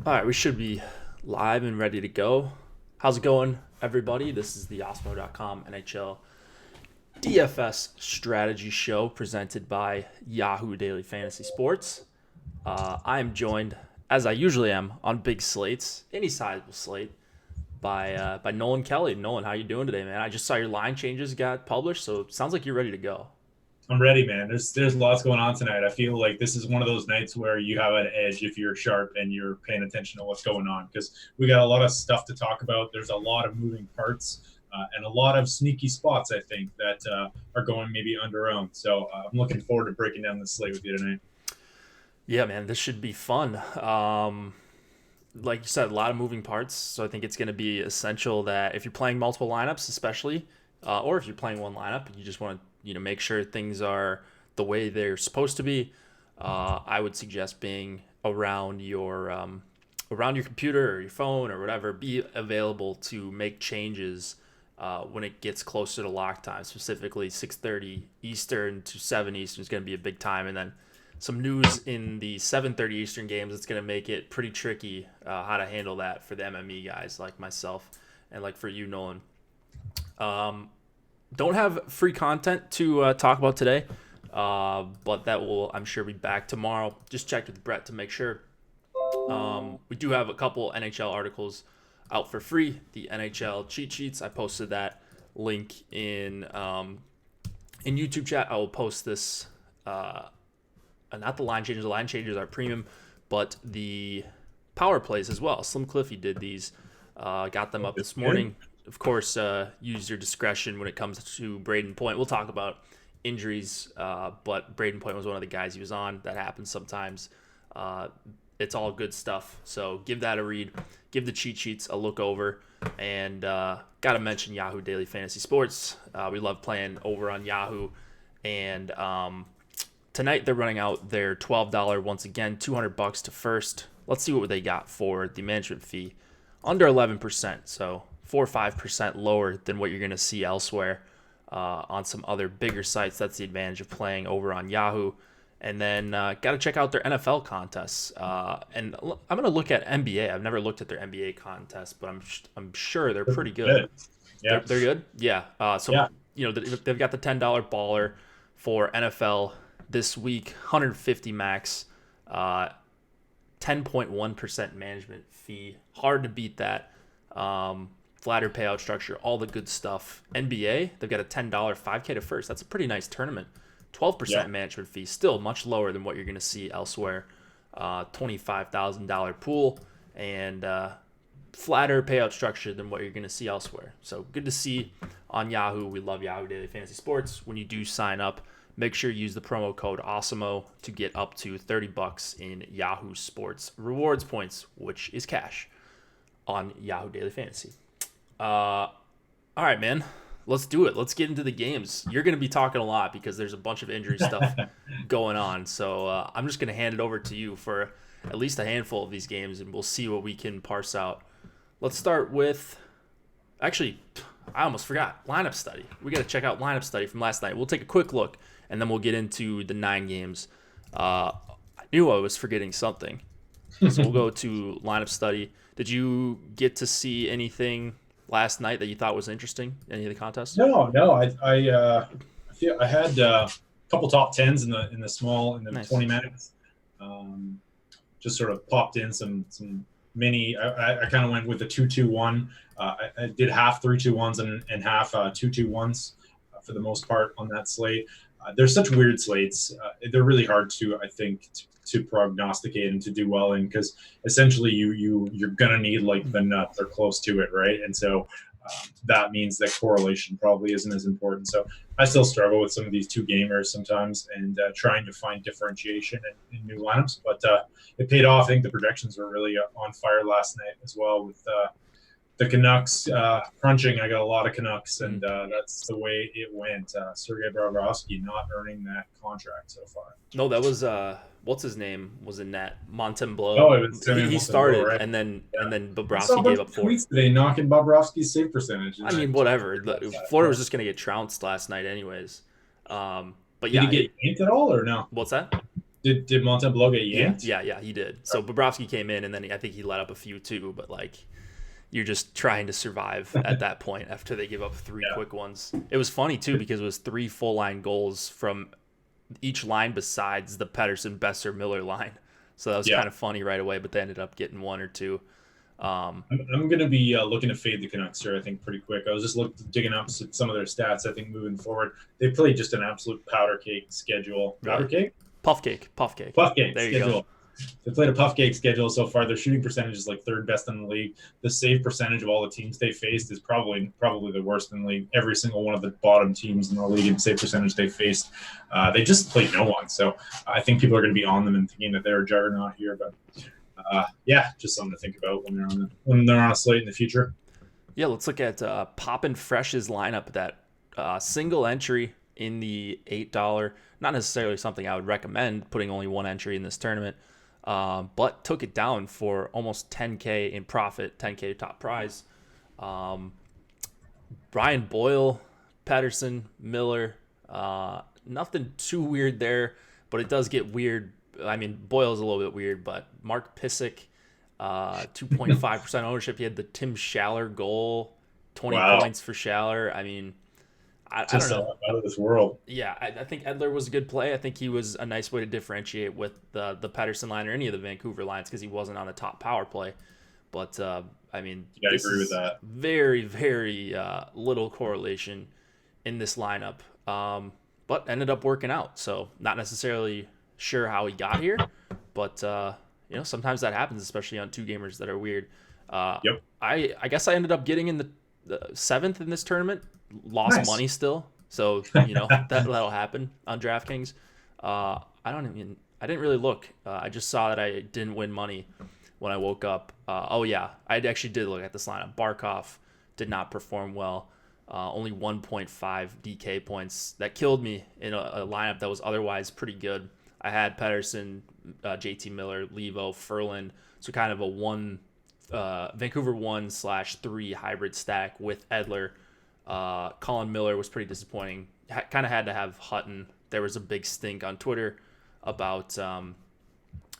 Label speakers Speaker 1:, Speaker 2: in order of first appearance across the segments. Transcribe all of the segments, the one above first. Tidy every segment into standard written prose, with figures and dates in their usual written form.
Speaker 1: All right, we should be live and ready to go. How's it going, everybody? This is the Osmo.com NHL DFS Strategy Show presented by Yahoo Daily Fantasy Sports. I am joined, as I usually am, on big slates, any sizable slate, by Nolan Kelly. Nolan, how you doing today, man? I just saw your line changes got published, so it sounds like you're ready to go.
Speaker 2: I'm ready, man. There's lots going on tonight. I feel like this is one of those nights where you have an edge if you're sharp and you're paying attention to what's going on, because we got a lot of stuff to talk about. There's a lot of moving parts and a lot of sneaky spots, I think, that are going maybe under own. So I'm looking forward to breaking down this slate with you tonight.
Speaker 1: Yeah, man, this should be fun. Like you said, a lot of moving parts. So I think it's going to be essential that if you're playing multiple lineups, especially, or if you're playing one lineup and you just want to make sure things are the way they're supposed to be, I would suggest being around your computer or your phone or whatever. Be available to make changes when it gets closer to lock time. Specifically, 6:30 Eastern to 7 Eastern is going to be a big time, and then some news in the 7:30 Eastern games. It's going to make it pretty tricky how to handle that for the MME guys like myself and like for you, Nolan. Don't have free content to talk about today, but that will, I'm sure, be back tomorrow. Just checked with Brett to make sure. We do have a couple NHL articles out for free. The NHL cheat sheets. I posted that link in YouTube chat. I will post this. Not the line changes. The line changes are premium, but the power plays as well. Slim Cliffy did these. Got them up this morning. Of course, use your discretion when it comes to Braden Point. We'll talk about injuries, but Braden Point was one of the guys he was on. That happens sometimes. It's all good stuff. So give that a read. Give the cheat sheets a look over. And got to mention Yahoo Daily Fantasy Sports. We love playing over on Yahoo. And tonight they're running out their $12 once again, $200 to first. Let's see what they got for the management fee. Under 11%. So 4 or 5% lower than what you're going to see elsewhere on some other bigger sites. That's the advantage of playing over on Yahoo. And then got to check out their NFL contests. And I'm going to look at NBA. I've never looked at their NBA contests, but I'm sure they're pretty good.
Speaker 2: Yeah,
Speaker 1: they're good. Yeah. They've got the $10 baller for NFL this week, 150 max, 10.1% management fee. Hard to beat that. Flatter payout structure, all the good stuff. NBA, they've got a $10 5K to first. That's a pretty nice tournament. 12% management fee, still much lower than what you're going to see elsewhere. $25,000 pool and flatter payout structure than what you're going to see elsewhere. So good to see on Yahoo. We love Yahoo Daily Fantasy Sports. When you do sign up, make sure you use the promo code AWESOMO to get up to $30 in Yahoo Sports rewards points, which is cash on Yahoo Daily Fantasy. All right, man. Let's do it. Let's get into the games. You're going to be talking a lot because there's a bunch of injury stuff going on. So I'm just going to hand it over to you for at least a handful of these games, and we'll see what we can parse out. Let's start with – actually, I almost forgot. Lineup study. We got to check out lineup study from last night. We'll take a quick look, and then we'll get into the 9 games. I knew I was forgetting something. So we'll go to lineup study. Did you get to see anything – last night that you thought was interesting? Any of the contests?
Speaker 2: No. I feel I had a couple top tens in the small in the nice. 20 minutes. Just sort of popped in some mini. I kind of went with the 2-2-1. I did half 3-2-1s and half 2-2-1s for the most part on that slate. They're such weird slates. They're really hard to, I think, to prognosticate and to do well in, because essentially you're gonna need like the nuts or close to it, right? And so that means that correlation probably isn't as important. So I still struggle with some of these 2 gamers sometimes and trying to find differentiation in new lineups, but it paid off. I think the projections were really on fire last night as well with the Canucks crunching. I got a lot of Canucks, and that's the way it went. Sergei Bobrovsky not earning that contract so far.
Speaker 1: No, that was what's his name was in net Montembeau.
Speaker 2: Oh, it was
Speaker 1: he started, right? and then Bobrovsky gave up 4.
Speaker 2: Tweets today knocking Bobrovsky's save percentage.
Speaker 1: I mean, whatever. Florida was just gonna get trounced last night, anyways. But yeah,
Speaker 2: did he get yanked at all or no?
Speaker 1: What's that?
Speaker 2: Did Montembeault get yanked?
Speaker 1: Yeah, he did. So Bobrovsky came in, and then I think he let up a few too. But like, you're just trying to survive at that point after they give up three
Speaker 2: Yeah.
Speaker 1: quick ones. It was funny too because it was three full line goals from each line besides the Pedersen, Besser, Miller line. So that was
Speaker 2: Yeah.
Speaker 1: kind of funny right away. But they ended up getting one or two.
Speaker 2: I'm going to be looking to fade the Canucks here, I think, pretty quick. I was just digging up some of their stats. I think moving forward, they played just an absolute powder cake schedule. Powder cake?
Speaker 1: Puff cake.
Speaker 2: Puff cake
Speaker 1: There you
Speaker 2: schedule.
Speaker 1: go.
Speaker 2: They played a puff cake schedule so far. Their shooting percentage is like third best in the league. The save percentage of all the teams they faced is probably the worst in the league. Every single one of the bottom teams in the league in save percentage they faced, they just played no one. So I think people are going to be on them and thinking that they're a juggernaut here. But yeah, just something to think about when they're on a slate in the future.
Speaker 1: Yeah, let's look at Poppin' Fresh's lineup. That single entry in the $8. Not necessarily something I would recommend, putting only one entry in this tournament, but took it down for almost 10K in profit, 10K top prize. Brian Boyle, Pedersen, Miller, nothing too weird there, but it does get weird. I mean, Boyle's a little bit weird, but Mark Pysyk, 2.5% ownership. He had the Tim Schaller goal, 20 points for Schaller. I mean, I don't know.
Speaker 2: Out of this world.
Speaker 1: Yeah, I think Edler was a good play. I think he was a nice way to differentiate with the Pedersen line or any of the Vancouver lines because he wasn't on the top power play. But, I mean,
Speaker 2: I agree with that.
Speaker 1: Very, very little correlation in this lineup, but ended up working out. So not necessarily sure how he got here, but sometimes that happens, especially on two gamers that are weird.
Speaker 2: Yep.
Speaker 1: I guess I ended up getting in the 7th in this tournament. Lost money still, so that'll happen on DraftKings. I didn't really look. I just saw that I didn't win money when I woke up. I actually did look at this lineup. Barkov did not perform well. Only 1.5 DK points. That killed me in a lineup that was otherwise pretty good. I had Pedersen, JT Miller, Levo, Ferland, so kind of a Vancouver 1/3 hybrid stack with Edler. Colin Miller was pretty disappointing. Kind of had to have Hutton. There was a big stink on Twitter about the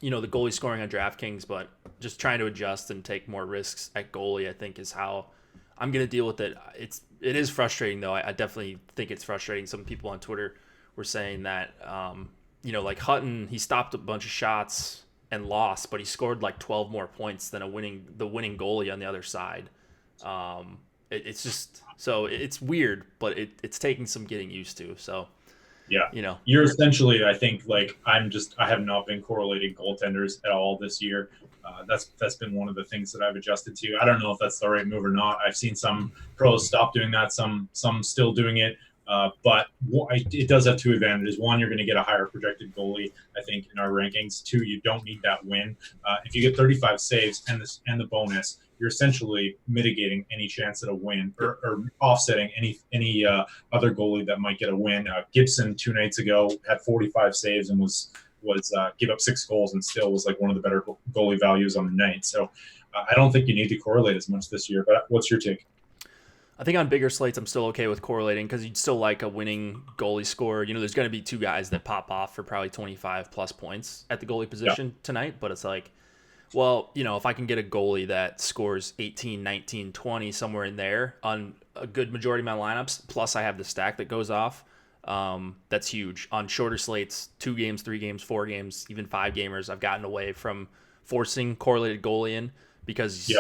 Speaker 1: goalie scoring on DraftKings, but just trying to adjust and take more risks at goalie, I think, is how I'm going to deal with it. It is frustrating, though. I definitely think it's frustrating. Some people on Twitter were saying that, like Hutton, he stopped a bunch of shots and lost, but he scored like 12 more points than the winning goalie on the other side. It's just so it's weird, but it's taking some getting used to. So
Speaker 2: yeah, you're essentially, I think, like I have not been correlating goaltenders at all this year. That's been one of the things that I've adjusted to. I don't know if that's the right move or not. I've seen some pros stop doing that, some still doing it. But it does have two advantages. One, you're going to get a higher projected goalie, I think, in our rankings. Two, you don't need that win. If you get 35 saves and the bonus, you're essentially mitigating any chance at a win or offsetting any other goalie that might get a win. Gibson 2 nights ago had 45 saves and was give up 6 goals and still was like one of the better goalie values on the night. So I don't think you need to correlate as much this year. But what's your take?
Speaker 1: I think on bigger slates, I'm still okay with correlating because you'd still like a winning goalie score. There's going to be two guys that pop off for probably 25 plus points at the goalie position tonight. But it's like, well, if I can get a goalie that scores 18, 19, 20, somewhere in there on a good majority of my lineups, plus I have the stack that goes off, that's huge. On shorter slates, 2 games, 3 games, 4 games, even 5 gamers, I've gotten away from forcing correlated goalie in. Because,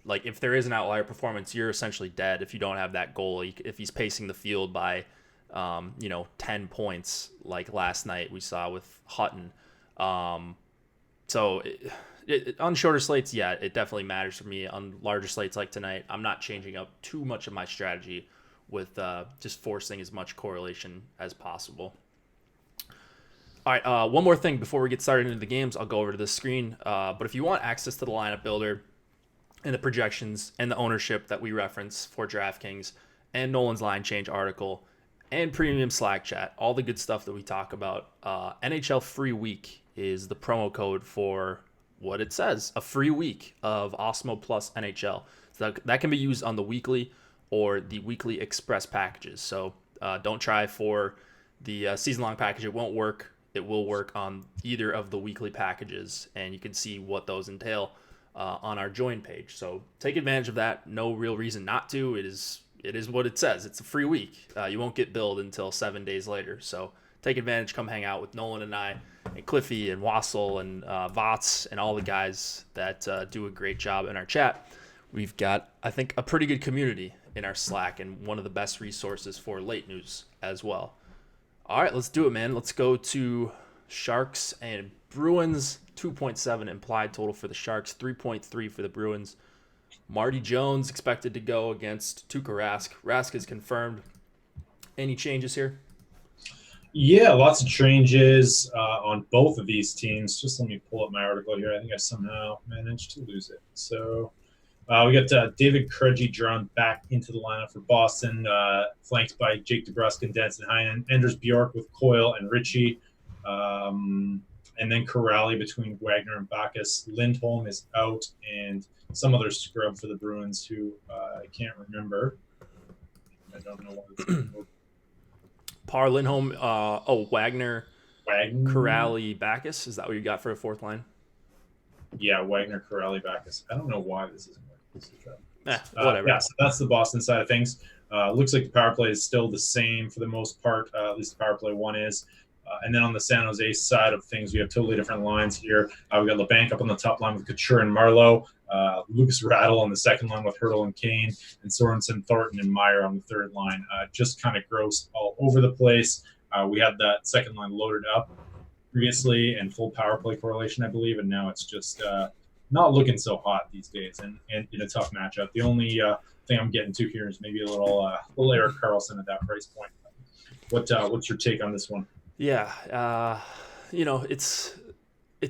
Speaker 1: like if there is an outlier performance, you're essentially dead if you don't have that goalie. If he's pacing the field by, 10 points like last night we saw with Hutton. So on shorter slates, it definitely matters for me. On larger slates like tonight, I'm not changing up too much of my strategy with just forcing as much correlation as possible. All right, one more thing before we get started into the games. I'll go over to this screen. But if you want access to the lineup builder and the projections and the ownership that we reference for DraftKings and Nolan's line change article and premium Slack chat, all the good stuff that we talk about, NHL Free Week is the promo code for what it says, a free week of Osmo Plus NHL. So that can be used on the weekly or the weekly express packages. So don't try for the season-long package. It won't work it will work on either of the weekly packages, and you can see what those entail on our join page. So take advantage of that. No real reason not to. It is what it says. It's a free week. You won't get billed until 7 days later. So take advantage. Come hang out with Nolan and I, and Cliffy and Wassel and Vots and all the guys that do a great job in our chat. We've got, I think, a pretty good community in our Slack and one of the best resources for late news as well. All right, let's do it, man. Let's go to Sharks and Bruins. 2.7 implied total for the Sharks, 3.3 for the Bruins. Marty Jones expected to go against Tuukka Rask. Rask is confirmed. Any changes here?
Speaker 2: Yeah, lots of changes on both of these teams. Just let me pull up my article here. I think I somehow managed to lose it. So we got David Krejci drawn back into the lineup for Boston, flanked by Jake DeBrusk and Danson Heinen. Anders Bjork with Coyle and Ritchie. And then Corrali between Wagner and Bacchus. Lindholm is out, and some other scrub for the Bruins who I can't remember. I don't know what it's
Speaker 1: Parr, Lindholm, Wagner, Corrali, Bacchus. Is that what you got for a fourth line?
Speaker 2: Yeah, Wagner, Corrali, Bacchus. I don't know why this isn't working.
Speaker 1: Whatever.
Speaker 2: Yeah, so that's the Boston side of things. Looks like the power play is still the same for the most part. At least the power play one is. And then on the San Jose side of things, we have totally different lines here. We got LeBanc up on the top line with Couture and Marleau. Lucas Rattle on the second line with Hurdle and Kane. And Sorensen, Thornton, and Meyer on the third line. Just kind of gross all over the place. We had that second line loaded up previously and full power play correlation, I believe. And now it's just not looking so hot these days and in a tough matchup. The only thing I'm getting to here is maybe a little Erik Karlsson at that price point. What's your take on this one?
Speaker 1: Yeah, it's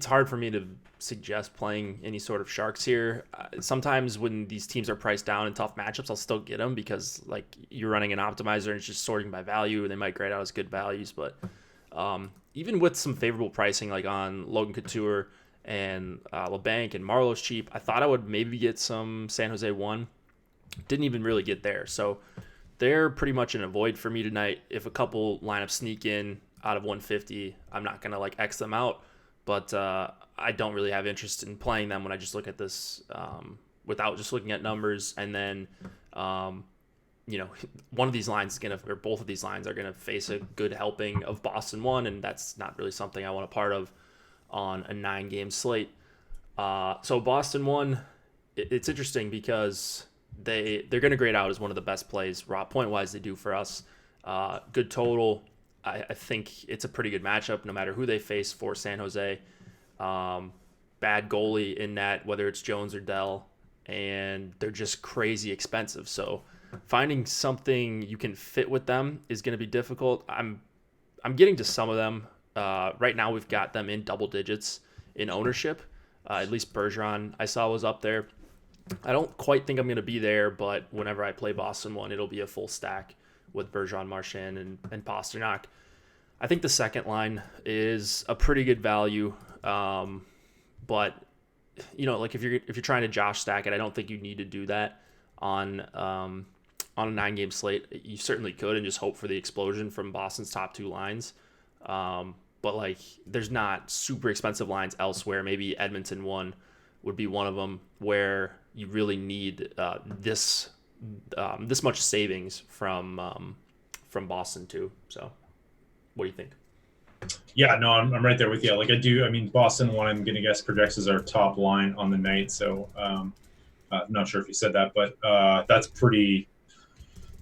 Speaker 1: hard for me to suggest playing any sort of Sharks here. Sometimes when these teams are priced down in tough matchups, I'll still get them because like you're running an optimizer and it's just sorting by value, and they might grade out as good values. But even with some favorable pricing, like on Logan Couture and LeBanc and Marlowe's cheap, I thought I would maybe get some San Jose 1. Didn't even really get there. So they're pretty much in a void for me tonight. If a couple lineups sneak in out of 150, I'm not going to like X them out, but I don't really have interest in playing them when I just look at this without just looking at numbers. And then, one of these lines is or both of these lines are going to face a good helping of Boston 1, and that's not really something I want a part of on a 9-game slate. So Boston 1, it's interesting because they're going to grade out as one of the best plays raw point wise they do for us. Good total. I think it's a pretty good matchup no matter who they face for San Jose. Bad goalie in net, whether it's Jones or Dell, and they're just crazy expensive. So finding something you can fit with them is going to be difficult. I'm getting to some of them. Right now we've got them in double digits in ownership. At least Bergeron I saw was up there. I don't quite think I'm going to be there, but whenever I play Boston 1, it'll be a full stack with Bergeron, Marchand, and Pasternak. I think the second line is a pretty good value, but like if you're trying to Josh stack it, I don't think you need to do that on a 9-game slate. You certainly could and just hope for the explosion from Boston's top two lines, but like there's not super expensive lines elsewhere. Maybe Edmonton 1 would be one of them where you really need this much savings from Boston too. So what do you think?
Speaker 2: Yeah, no, I'm right there with you. Like I do. I mean, Boston 1, I'm going to guess projects as our top line on the night. So I'm not sure if you said that, but that's pretty.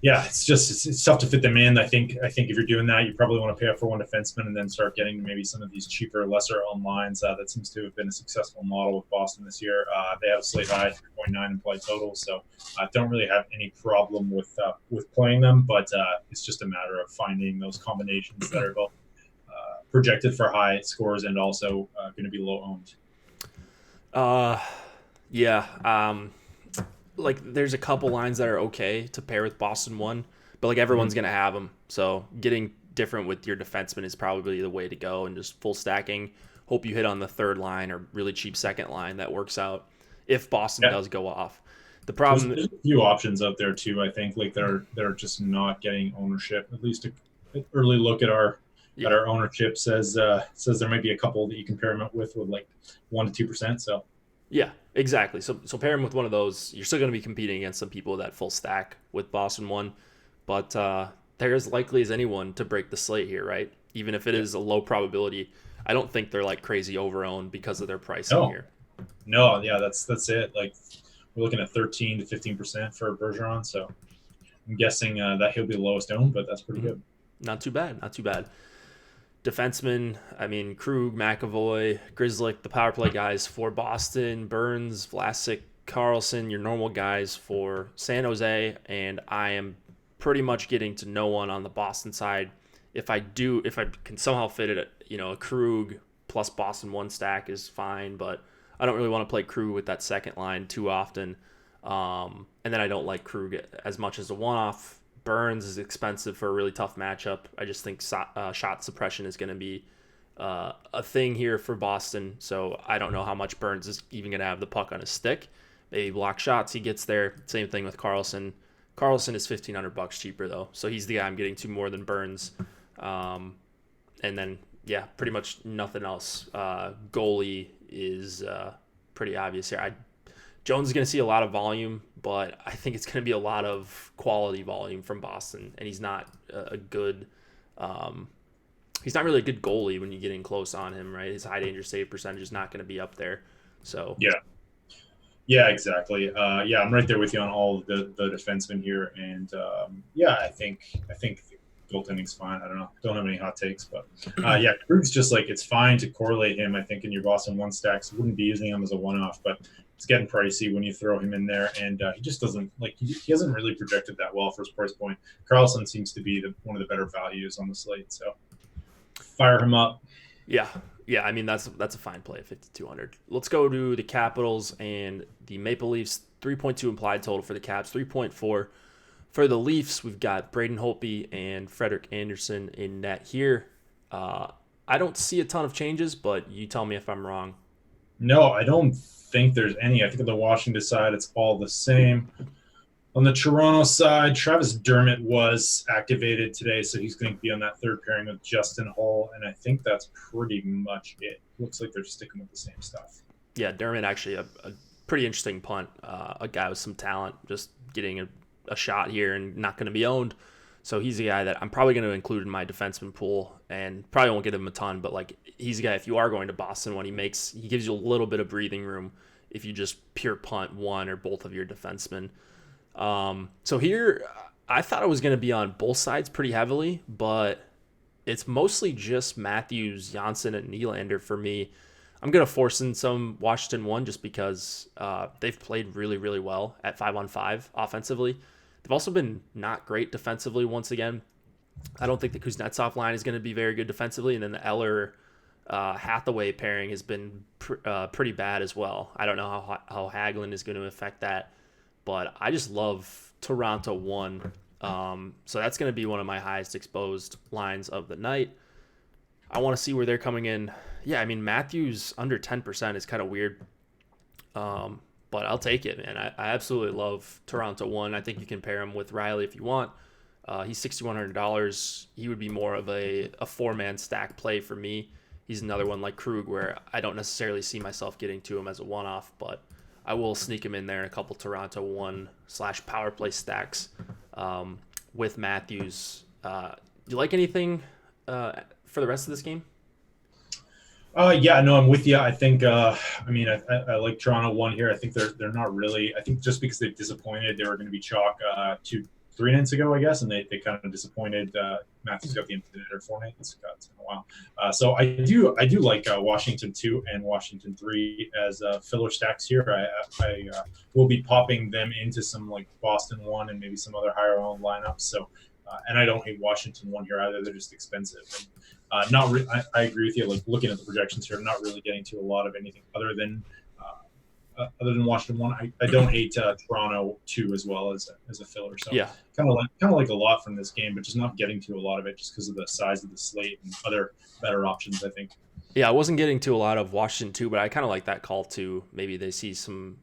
Speaker 2: Yeah, it's tough to fit them in. I think if you're doing that, you probably want to pay up for one defenseman and then start getting maybe some of these cheaper, lesser owned lines. That seems to have been a successful model with Boston this year. They have a slate high 3.9 implied total, so I don't really have any problem with playing them. But it's just a matter of finding those combinations that are both projected for high scores and also going to be low owned.
Speaker 1: Like there's a couple lines that are okay to pair with Boston 1, but like everyone's going to have them. So getting different with your defenseman is probably the way to go, and just full stacking. Hope you hit on the third line or really cheap second line that works out if Boston does go off. The problem
Speaker 2: there's a few options out there too. I think like they're just not getting ownership. At least an early look at our
Speaker 1: Yeah,
Speaker 2: that our ownership says there might be a couple that you can pair him up with like 1 to 2%. So
Speaker 1: yeah, exactly. So pair him with one of those. You're still going to be competing against some people that full stack with Boston one, but they're as likely as anyone to break the slate here, right? Even if it
Speaker 2: yeah,
Speaker 1: is a low probability, I don't think they're like crazy overowned because of their pricing
Speaker 2: no,
Speaker 1: here.
Speaker 2: no, yeah, that's it. Like we're looking at 13 to 15% for Bergeron. So I'm guessing that he'll be the lowest owned, but that's pretty
Speaker 1: Mm-hmm.
Speaker 2: good.
Speaker 1: Not too bad. Not too bad. Defensemen, I mean, Krug, McAvoy, Grizzlick, the power play guys for Boston, Burns, Vlasic, Carlson, your normal guys for San Jose, and I am pretty much getting to no one on the Boston side. If I can somehow fit it, a Krug plus Boston one stack is fine, but I don't really want to play Krug with that second line too often. And then I don't like Krug as much as a one-off. Burns is expensive for a really tough matchup. I just think shot suppression is going to be a thing here for Boston. So I don't know how much Burns is even going to have the puck on his stick. Maybe block shots he gets there. Same thing with Carlson. Carlson is $1,500 cheaper though, so he's the guy I'm getting to more than Burns. And then yeah, pretty much nothing else. Goalie is pretty obvious here. Jones is going to see a lot of volume, but I think it's going to be a lot of quality volume from Boston, and he's not a good. He's not really a good goalie when you get in close on him, right? His high danger save percentage is not going to be up there. So
Speaker 2: Yeah. Yeah, exactly. Yeah, I'm right there with you on all of the defensemen here, and yeah, I think goaltending's fine. I don't have any hot takes, but yeah, Krug's just like it's fine to correlate him. I think in your Boston one stacks, wouldn't be using him as a one-off, but it's getting pricey when you throw him in there, and he just doesn't like he hasn't really projected that well for his price point. Carlson seems to be one of the better values on the slate, so fire him up.
Speaker 1: yeah, yeah. I mean that's a fine play at 5,200. Let's go to the Capitals and the Maple Leafs. 3.2 implied total for the Caps. 3.4 for the Leafs. We've got Braden Holtby and Frederik Andersen in net here. I don't see a ton of changes, but you tell me if I'm wrong.
Speaker 2: No, I don't think there's any. I think on the Washington side, it's all the same. On the Toronto side, Travis Dermott was activated today, so he's going to be on that third pairing with Justin Hull, and I think that's pretty much it. Looks like they're sticking with the same stuff.
Speaker 1: Yeah, Dermott actually a pretty interesting punt. A guy with some talent, just getting a shot here and not going to be owned. So he's a guy that I'm probably going to include in my defenseman pool, and probably won't get him a ton, but like he's a guy if you are going to Boston when he gives you a little bit of breathing room if you just pure punt one or both of your defensemen. So here I thought I was going to be on both sides pretty heavily, but it's mostly just Matthews, Janssen, and Nylander for me. I'm going to force in some Washington one just because they've played really, really well at 5-on-5 offensively. They've also been not great defensively once again. I don't think the Kuznetsov line is going to be very good defensively, and then the Eller Hathaway pairing has been pretty bad as well. I don't know how Hagelin is going to affect that, but I just love Toronto one. So that's going to be one of my highest exposed lines of the night. I want to see where they're coming in. Yeah, I mean, Matthews under 10% is kind of weird. But I'll take it, man. I absolutely love Toronto one. I think you can pair him with Riley if you want. He's $6,100. He would be more of a four-man stack play for me. He's another one like Krug where I don't necessarily see myself getting to him as a one-off, but I will sneak him in there in a couple Toronto one/power play stacks with Matthews. Do you like anything for the rest of this game?
Speaker 2: Yeah, no, I'm with you. I think, I mean, I like Toronto one here. I think they're not really. I think just because they've disappointed, they were going to be chalk 3 nights ago, I guess, and they kind of disappointed. Matthews got the empty netter 4 nights. It's been a while. So I do like Washington 2 and Washington 3 as filler stacks here. I will be popping them into some like Boston 1 and maybe some other higher owned lineups. So. And I don't hate Washington 1 here either. They're just expensive. And, I agree with you. Like looking at the projections here, I'm not really getting to a lot of anything other than Washington 1. I don't hate Toronto 2 as well as a filler. So
Speaker 1: Yeah.
Speaker 2: kind of like a lot from this game, but just not getting to a lot of it just because of the size of the slate and other better options. I think.
Speaker 1: Yeah, I wasn't getting to a lot of Washington too, but I kind of like that call too. Maybe they see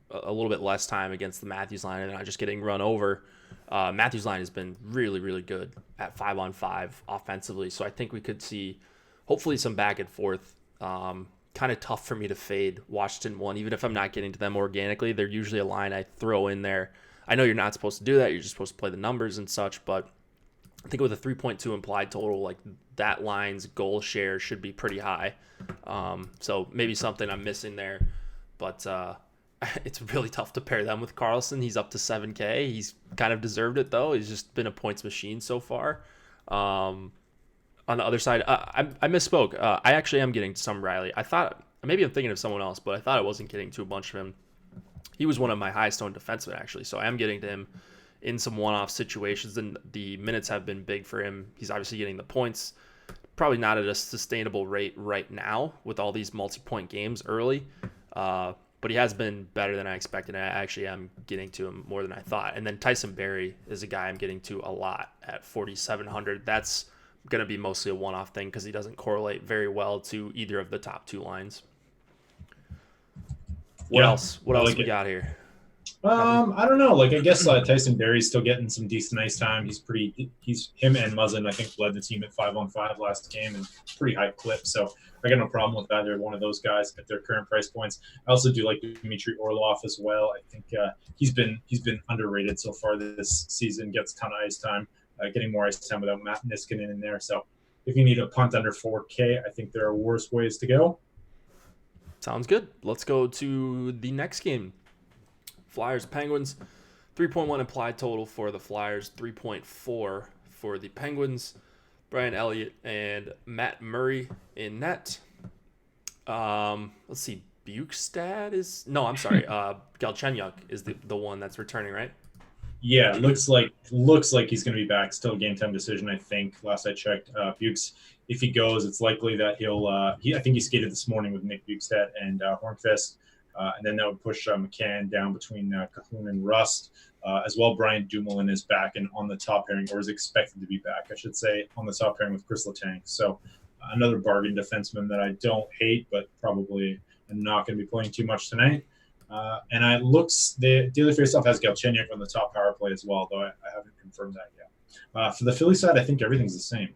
Speaker 1: a little bit less time against the Matthews line and not just getting run over. Matthews' line has been really, really good at 5-on-5 offensively. So I think we could see hopefully some back and forth. Kind of tough for me to fade Washington 1, even if I'm not getting to them organically. They're usually a line I throw in there. I know you're not supposed to do that. You're just supposed to play the numbers and such, but I think with a 3.2 implied total, like that line's goal share should be pretty high. So maybe something I'm missing there, but it's really tough to pair them with Carlson. He's up to 7K. He's kind of deserved it though. He's just been a points machine so far. On the other side, I misspoke. I actually am getting some Riley. I thought maybe I'm thinking of someone else, but I thought I wasn't getting to a bunch of him. He was one of my highest owned defensemen actually, so I am getting to him in some one-off situations, and the minutes have been big for him. He's obviously getting the points, probably not at a sustainable rate right now with all these multi-point games early, but he has been better than I expected, and I actually am getting to him more than I thought. And then Tyson Barrie is a guy I'm getting to a lot at 4,700. That's going to be mostly a one-off thing because he doesn't correlate very well to either of the top two lines. What else we got here?
Speaker 2: I don't know. Like, I guess Tyson Barrie's still getting some decent ice time. He's him and Muzzin, I think, led the team at 5-on-5 last game and pretty high clip. So I got no problem with either one of those guys at their current price points. I also do like Dmitry Orlov as well. I think he's been underrated so far this season. Gets a ton of ice time, getting more ice time without Matt Niskanen in there. So if you need a punt under 4K, I think there are worse ways to go.
Speaker 1: Sounds good. Let's go to the next game. Flyers Penguins, 3.1 implied total for the Flyers, 3.4 for the Penguins. Brian Elliott and Matt Murray in net. Let's see, Bukestad is Galchenyuk is the one that's returning, right?
Speaker 2: Yeah, looks like he's going to be back. Still a game time decision, I think. Last I checked, Bukes, if he goes, it's likely that he'll. I think he skated this morning with Nick Bukestad and Hornqvist. And then that would push McCann down between Cahoon and Rust. As well, Brian Dumoulin is back and on the top pairing, or is expected to be back, I should say, on the top pairing with Chris Letang. So another bargain defenseman that I don't hate, but probably am not going to be playing too much tonight. And the daily faceoff has Galchenyuk on the top power play as well, though I haven't confirmed that yet. For the Philly side, I think everything's the same.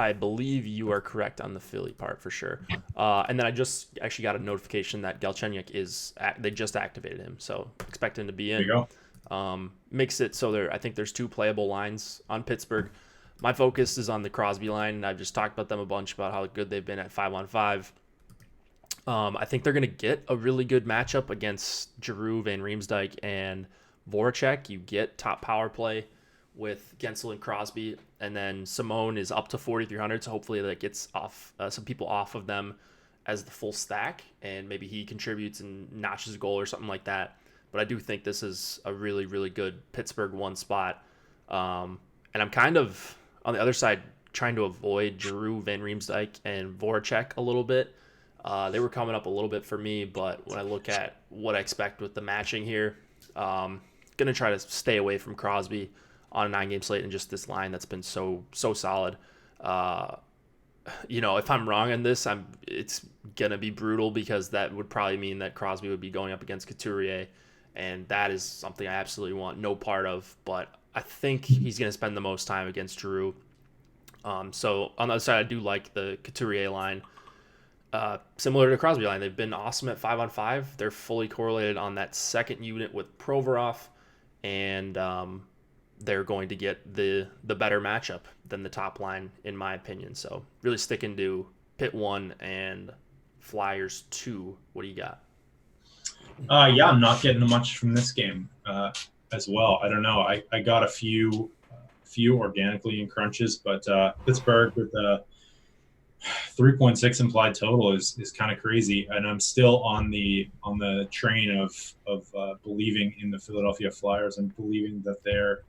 Speaker 1: I believe you are correct on the Philly part for sure. And then I just actually got a notification that Galchenyuk they just activated him, so expect him to be in.
Speaker 2: There you go.
Speaker 1: Makes it so I think there's two playable lines on Pittsburgh. My focus is on the Crosby line, and I've just talked about them a bunch about how good they've been at 5-on-5. I think they're going to get a really good matchup against Giroux, Van Riemsdyk, and Voracek. You get top power play with Gensel and Crosby, and then Simone is up to 4,300, so hopefully that gets off some people off of them as the full stack, and maybe he contributes and notches a goal or something like that. But I do think this is a really, really good Pittsburgh one spot. And I'm kind of, on the other side, trying to avoid Giroux, Van Riemsdyk, and Voracek a little bit. They were coming up a little bit for me, but when I look at what I expect with the matching here, going to try to stay away from Crosby on a 9-game slate and just this line that's been so solid. If I'm wrong on this, it's going to be brutal because that would probably mean that Crosby would be going up against Couturier, and that is something I absolutely want no part of, but I think he's going to spend the most time against Giroux. So on the other side, I do like the Couturier line. Similar to Crosby line, they've been awesome at 5-on-5. They're fully correlated on that second unit with Provorov, and they're going to get the better matchup than the top line, in my opinion. So really sticking to Pitt 1 and Flyers 2. What do you got?
Speaker 2: I'm not getting much from this game as well. I don't know. I got a few organically in crunches, but Pittsburgh with a 3.6 implied total is kind of crazy, and I'm still on the train of believing in the Philadelphia Flyers and believing that they're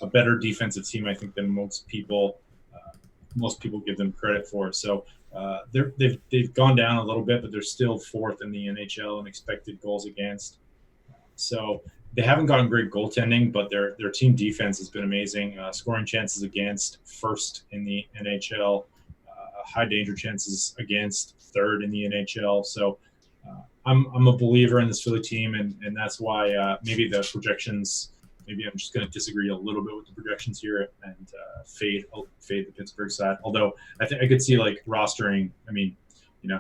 Speaker 2: a better defensive team, I think, than most people give them credit for. So they've gone down a little bit, but they're still fourth in the NHL in expected goals against. So they haven't gotten great goaltending, but their team defense has been amazing. Scoring chances against, first in the NHL. High danger chances against, third in the NHL. So I'm a believer in this Philly team, and that's why maybe the projections maybe I'm just going to disagree a little bit with the projections here and fade the Pittsburgh side. Although I think I could see like rostering. I mean,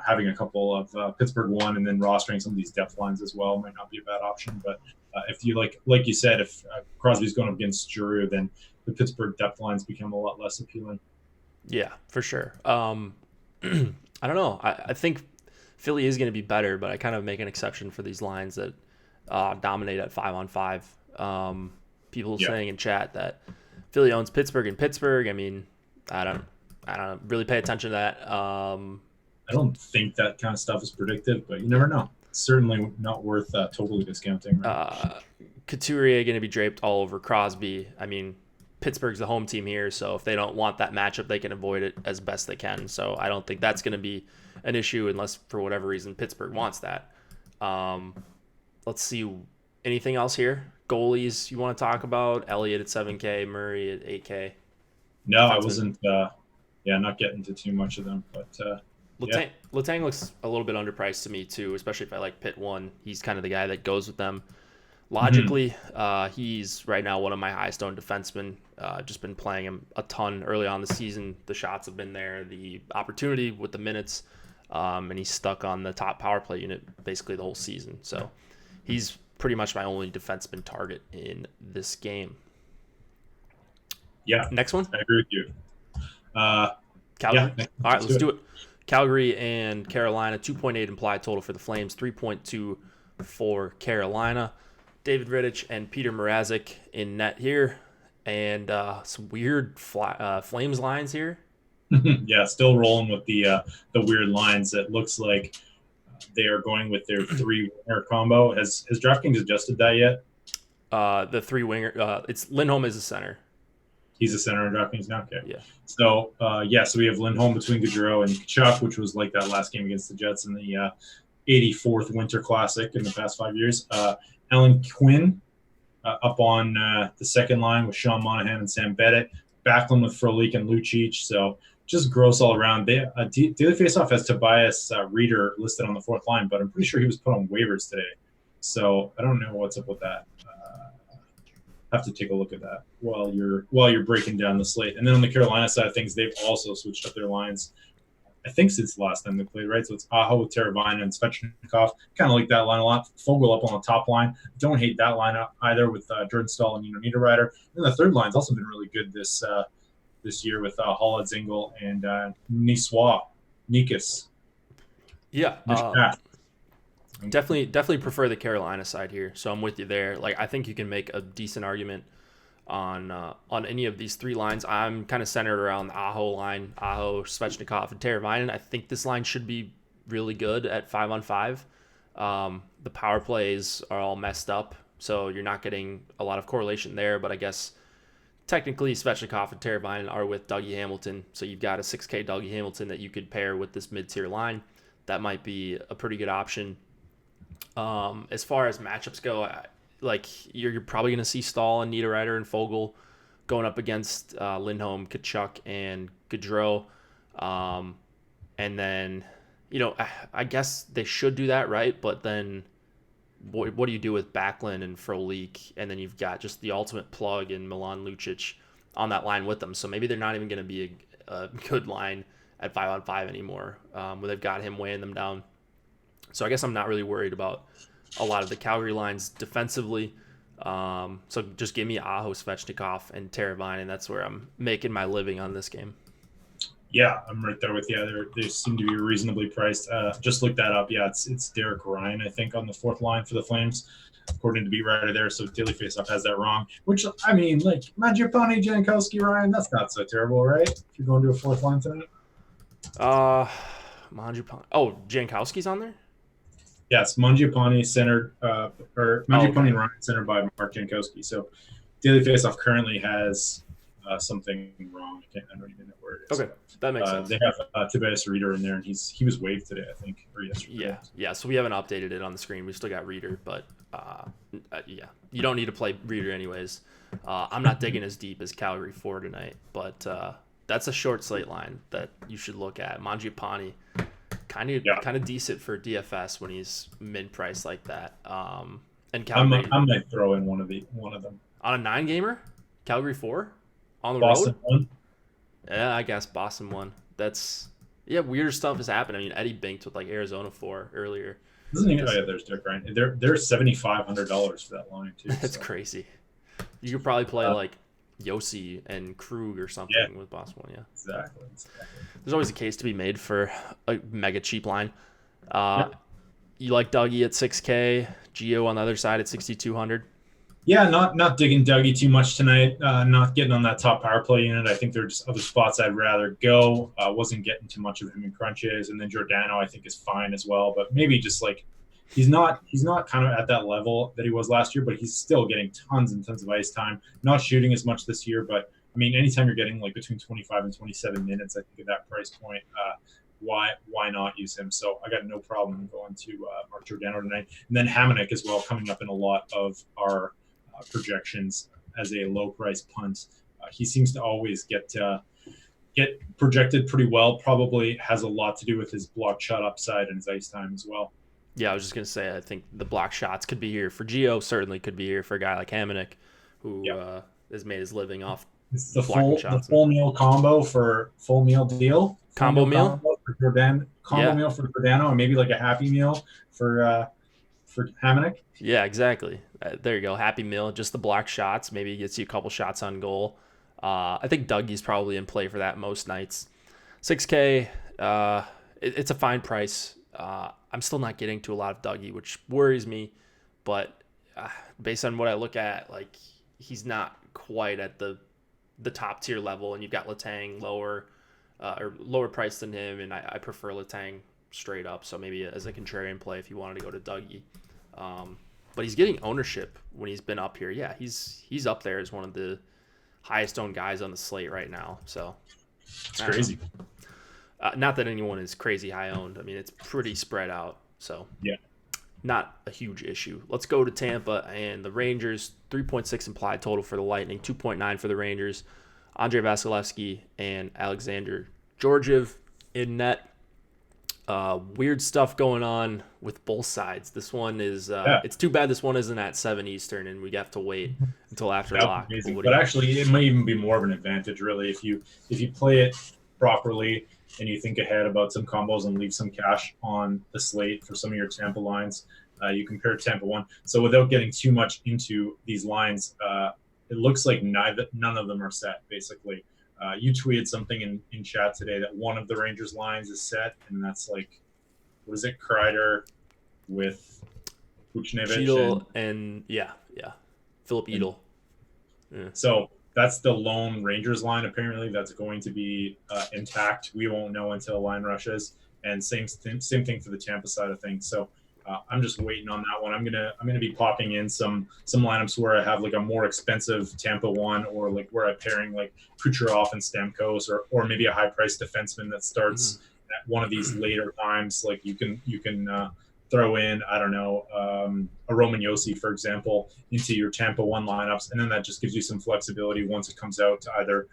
Speaker 2: having a couple of Pittsburgh one and then rostering some of these depth lines as well might not be a bad option. But if you like you said, if Crosby's going up against Giroux, then the Pittsburgh depth lines become a lot less appealing.
Speaker 1: Yeah, for sure. I don't know. I think Philly is going to be better, but I kind of make an exception for these lines that dominate at 5-on-5. People saying in chat that Philly owns Pittsburgh and Pittsburgh. I mean, I don't really pay attention to that.
Speaker 2: I don't think that kind of stuff is predictive, but you never know. It's certainly not worth totally discounting. Right?
Speaker 1: Couturier going to be draped all over Crosby. I mean, Pittsburgh's the home team here, so if they don't want that matchup, they can avoid it as best they can. So I don't think that's going to be an issue unless for whatever reason Pittsburgh wants that. Let's see. Anything else here? Goalies you want to talk about? Elliott at 7K, Murray at 8K.
Speaker 2: No, I wasn't. Not getting into too much of them, but
Speaker 1: Letang looks a little bit underpriced to me too, especially if I like Pitt 1. He's kind of the guy that goes with them. Logically, he's right now one of my highest owned defensemen. Just been playing him a ton early on the season. The shots have been there, the opportunity with the minutes, and he's stuck on the top power play unit basically the whole season. So he's pretty much my only defenseman target in this game.
Speaker 2: Yeah.
Speaker 1: Next one?
Speaker 2: I agree with you.
Speaker 1: Calgary? Yeah, all right, let's do it. Calgary and Carolina, 2.8 implied total for the Flames, 3.2 for Carolina. David Rittich and Peter Mrazek in net here. And some weird Flames lines here.
Speaker 2: Yeah, still rolling with the weird lines. It looks like they are going with their three-winger combo. Has DraftKings adjusted that yet?
Speaker 1: The three-winger, it's Lindholm is a center.
Speaker 2: He's a center on DraftKings now? Okay.
Speaker 1: Yeah.
Speaker 2: So, so we have Lindholm between Gaudreau and Tkachuk, which was like that last game against the Jets in the 84th Winter Classic in the past 5 years. Alan Quinn up on the second line with Sean Monahan and Sam Bennett. Backlund with Frolik and Lucic. So just gross all around. Daily Faceoff has Tobias Reeder listed on the fourth line, but I'm pretty sure he was put on waivers today. So I don't know what's up with that. Have to take a look at that while you're breaking down the slate. And then on the Carolina side of things, they've also switched up their lines, I think, since the last time they played, right? So it's Aho with Teravainen and Svechnikov. Kind of like that line a lot. Fogle up on the top line. Don't hate that lineup either with Jordan Staal and Niederreiter. And the third line's also been really good this year with Haula, Zingle, and Nikas.
Speaker 1: Yeah. Definitely prefer the Carolina side here. So I'm with you there. Like, I think you can make a decent argument on any of these three lines. I'm kind of centered around the Aho line, Aho, Svechnikov, and Teravainen. I think this line should be really good at 5-on-5. The power plays are all messed up, so you're not getting a lot of correlation there. But I guess technically Svechnikov and Teravainen are with Dougie Hamilton, so you've got a 6K Dougie Hamilton that you could pair with this mid-tier line. That might be a pretty good option. As far as matchups go, you're probably going to see Staal and Niederreiter and Fogle going up against Lindholm, Tkachuk, and Gaudreau. And then, I guess they should do that, right? But then what do you do with Backlund and Frolik? And then you've got just the ultimate plug in Milan Lucic on that line with them. So maybe they're not even going to be a good line at 5-on-5 anymore, where they've got him weighing them down. So I guess I'm not really worried about a lot of the Calgary lines defensively. So just give me Aho, Svechnikov, and Teravainen. That's where I'm making my living on this game.
Speaker 2: Yeah, I'm right there with you. They seem to be reasonably priced. Just look that up. Yeah, it's Derek Ryan, I think, on the fourth line for the Flames, according to BeatWriter there. So Daily Faceoff has that wrong. Which, I mean, like, Mangiapane, Jankowski, Ryan, that's not so terrible, right? If you're going to a fourth line tonight.
Speaker 1: Mangiapane. Oh, Jankowski's on there?
Speaker 2: Yes, Mangiapane centered, and Ryan centered by Mark Jankowski. So Daily Faceoff currently has something wrong. I don't even know where it is.
Speaker 1: Okay, that makes sense.
Speaker 2: They have Tobias Reeder in there, and he was waived today, I think, or yesterday.
Speaker 1: Yeah. So we haven't updated it on the screen. We still got Reeder, but you don't need to play Reeder anyways. I'm not digging as deep as Calgary for tonight, but that's a short slate line that you should look at. Mangiapane. Kind of decent for DFS when he's mid-price like that. And Calgary,
Speaker 2: I might throw in one of them.
Speaker 1: On a 9-gamer? Calgary 4? On the road?
Speaker 2: Boston won.
Speaker 1: Yeah, I guess Boston won. That's yeah, weirder stuff has happened. I mean, Eddie banked with like Arizona 4 earlier.
Speaker 2: Doesn't even? Oh
Speaker 1: This
Speaker 2: yeah, there's Dick Ryan. They're $7,500 for that line too.
Speaker 1: that's
Speaker 2: So
Speaker 1: crazy. You could probably play
Speaker 2: uh,
Speaker 1: like Yossi and Krug or
Speaker 2: yeah,
Speaker 1: something with Boston. Yeah,
Speaker 2: exactly.
Speaker 1: there's always a case to be made for a mega cheap line. Uh,
Speaker 2: Yep.
Speaker 1: you like Dougie at 6K, Geo on the other side at 6,200.
Speaker 2: Yeah, not digging Dougie too much tonight. Not getting on that top power play unit. I think there are just other spots I'd rather go. Wasn't getting too much of him in crunches, and then Giordano I think is fine as well. But maybe just like he's not kind of at that level that he was last year, but he's still getting tons and tons of ice time. Not shooting as much this year, but I mean, anytime you're getting like between 25 and 27 minutes, I think at that price point, why not use him? So I got no problem going to Mark Giordano tonight, and then Hamonic as well, coming up in a lot of our projections as a low price punt. He seems to always get projected pretty well. Probably has a lot to do with his block shot upside and his ice time as well.
Speaker 1: Yeah, I was just gonna say I think the block shots could be here for Geo. Certainly could be here for a guy like Hamonic, who
Speaker 2: Yep.
Speaker 1: has made his living off
Speaker 2: It's the
Speaker 1: blocking
Speaker 2: full
Speaker 1: shots.
Speaker 2: meal combo for full meal deal. Full
Speaker 1: Combo meal?
Speaker 2: combo for Jordan. Combo
Speaker 1: Yeah.
Speaker 2: meal for Giordano, and maybe like a happy meal for Hamonic.
Speaker 1: Yeah, exactly. There you go. Happy Meal, just the block shots. Maybe he gets you a couple shots on goal. I think Dougie's probably in play for that most nights. 6K, it's a fine price. I'm still not getting to a lot of Dougie, which worries me. But based on what I look at, like he's not quite at the top tier level, and you've got Letang lower or lower price than him, and I prefer Letang straight up. So maybe as a contrarian play if you wanted to go to Dougie. But he's getting ownership when he's been up here. Yeah, he's up there as one of the highest owned guys on the slate right now. So
Speaker 2: It's crazy.
Speaker 1: not that anyone is crazy high owned. I mean, it's pretty spread out. So
Speaker 2: Yeah.
Speaker 1: not a huge issue. Let's go to Tampa and the Rangers. 3.6 implied total for the Lightning, 2.9 for the Rangers. Andrei Vasilevsky and Alexander Georgiev in net. Weird stuff going on with both sides. This one is it's too bad this one isn't at 7 Eastern and we have to wait until after lock.
Speaker 2: But actually, it might even be more of an advantage, really, if you play it properly and you think ahead about some combos and leave some cash on the slate for some of your Tampa lines. You compare Tampa 1. So without getting too much into these lines, it looks like none of them are set, basically. You tweeted something in chat today that one of the Rangers lines is set, and that's like, what is it, Kreider with Buchnevich
Speaker 1: and Philip Edel. Yeah.
Speaker 2: So that's the lone Rangers line. Apparently, that's going to be intact. We won't know until line rushes, and same thing for the Tampa side of things. So I'm just waiting on that one. I'm gonna be popping in some lineups where I have like a more expensive Tampa one, or like where I'm pairing like Kucherov and Stamkos, or maybe a high priced defenseman that starts at one of these later times. Like you can throw in, I don't know, a Roman Yossi, for example, into your Tampa 1 lineups, and then that just gives you some flexibility once it comes out to either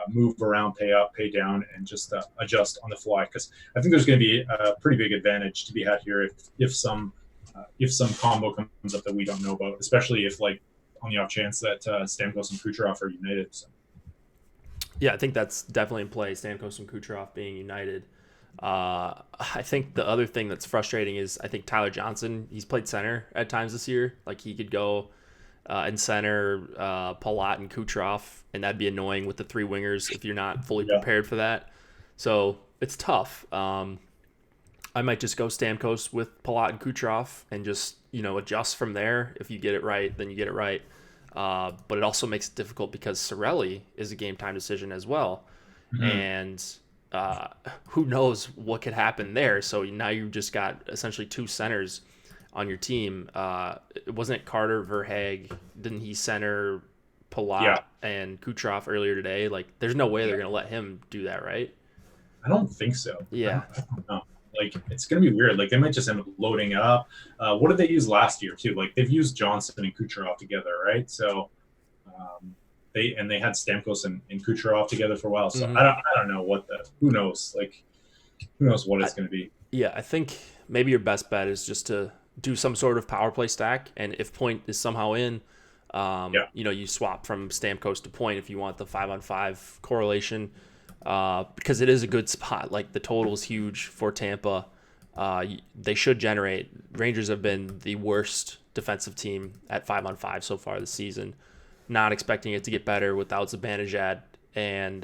Speaker 2: move around, pay up, pay down, and just adjust on the fly. Because I think there's going to be a pretty big advantage to be had here if some combo comes up that we don't know about, especially if like on the off chance that Stamkos and Kucherov are united. So.
Speaker 1: Yeah, I think that's definitely in play. Stamkos and Kucherov being united. I think the other thing that's frustrating is I think Tyler Johnson, he's played center at times this year. Like he could go in center, Palat and Kucherov, and that'd be annoying with the 3 wingers if you're not fully prepared for that. So it's tough. I might just go Stamkos with Palat and Kucherov and just, adjust from there. If you get it right, then you get it right. But it also makes it difficult because Cirelli is a game time decision as well. Mm-hmm. And who knows what could happen there. So now you've just got essentially 2 centers on your team. Wasn't it Carter Verhaeghe? Didn't he center Palat and Kucherov earlier today? Like, there's no way they're going to let him do that, right?
Speaker 2: I don't think so.
Speaker 1: Yeah.
Speaker 2: I don't know. Like, it's going to be weird. Like, they might just end up loading it up. What did they use last year, too? Like, they've used Johnson and Kucherov together, right? So, they had Stamkos and Kucherov together for a while. So, I don't know who knows? Like, who knows what it's going to be?
Speaker 1: Yeah, I think maybe your best bet is just to do some sort of power play stack. And if Point is somehow in,
Speaker 2: Yeah.
Speaker 1: You swap from Stamkos to Point if you want the 5-on-5 correlation, because it is a good spot. Like the total is huge for Tampa. They should generate. Rangers have been the worst defensive team at 5-on-5 so far this season. Not expecting it to get better without Zibanejad. And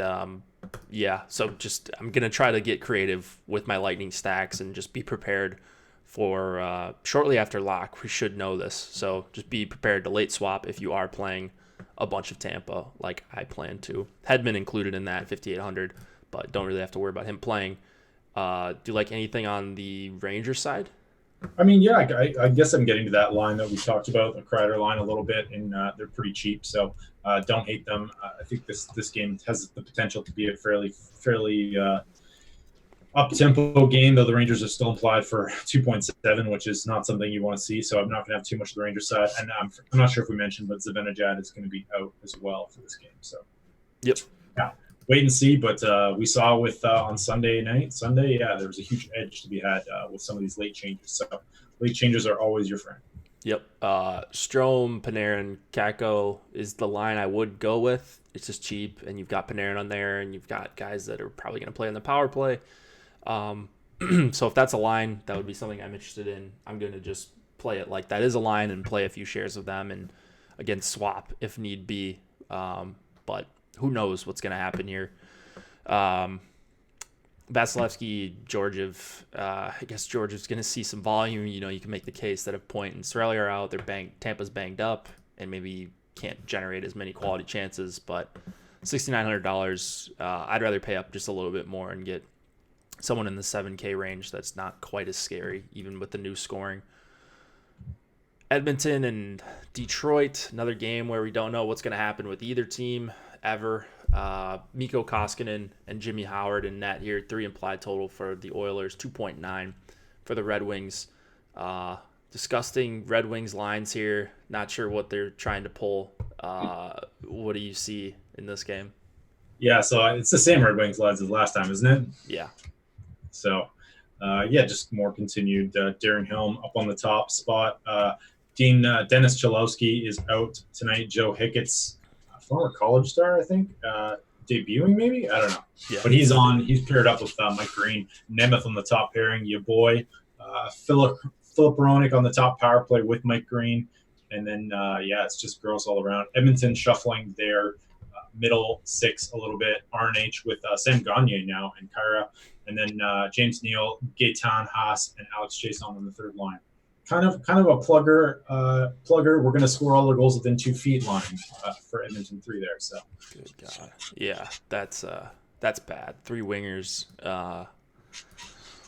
Speaker 1: so just I'm going to try to get creative with my Lightning stacks and just be prepared for shortly after lock. We should know this. So just be prepared to late swap if you are playing a bunch of Tampa like I plan to. Hedman included in that 5,800, but don't really have to worry about him playing. Do you like anything on the Rangers side?
Speaker 2: I mean, yeah, I guess I'm getting to that line that we talked about, the Kreider line, a little bit, and they're pretty cheap, so don't hate them. I think this game has the potential to be a fairly up-tempo game, though the Rangers are still implied for 2.7, which is not something you want to see, so I'm not going to have too much of the Rangers side. And I'm not sure if we mentioned, but Zibanejad is going to be out as well for this game. So,
Speaker 1: yep.
Speaker 2: Yeah, wait and see. But we saw with on Sunday, there was a huge edge to be had with some of these late changes. So late changes are always your friend.
Speaker 1: Yep. Strome, Panarin, Kakko is the line I would go with. It's just cheap, and you've got Panarin on there, and you've got guys that are probably going to play on the power play. So if that's a line, that would be something I'm interested in. I'm going to just play it like that is a line and play a few shares of them, and again swap if need be. But who knows what's going to happen here. Vasilevsky, Georgiev. I guess Georgiev's going to see some volume. You can make the case that if Point and Cirelli are out, Tampa's banged up and maybe can't generate as many quality chances. But $6,900, I'd rather pay up just a little bit more and get someone in the 7K range that's not quite as scary, even with the new scoring. Edmonton and Detroit, another game where we don't know what's going to happen with either team ever. Mikko Koskinen and Jimmy Howard in net here. 3 implied total for the Oilers, 2.9 for the Red Wings. Disgusting Red Wings lines here. Not sure what they're trying to pull. What do you see in this game?
Speaker 2: Yeah, so it's the same Red Wings lines as last time, isn't it?
Speaker 1: Yeah.
Speaker 2: So, just more continued. Darren Helm up on the top spot. Dennis Cholowski is out tonight. Joe Hickett's former college star, I think, debuting maybe? I don't know. Yeah. But he's paired up with Mike Green. Nemeth on the top pairing, your boy. Philip Hronik on the top power play with Mike Green. And then, it's just gross all around. Edmonton shuffling their middle six a little bit. RNH with Sam Gagner now and Kyra. And then James Neal, Gaetan Haas, and Alex Jason on the third line. Kind of a plugger. We're going to score all our goals within 2 feet line for Edmonton 3 there. So,
Speaker 1: good God, yeah, that's bad. 3 wingers.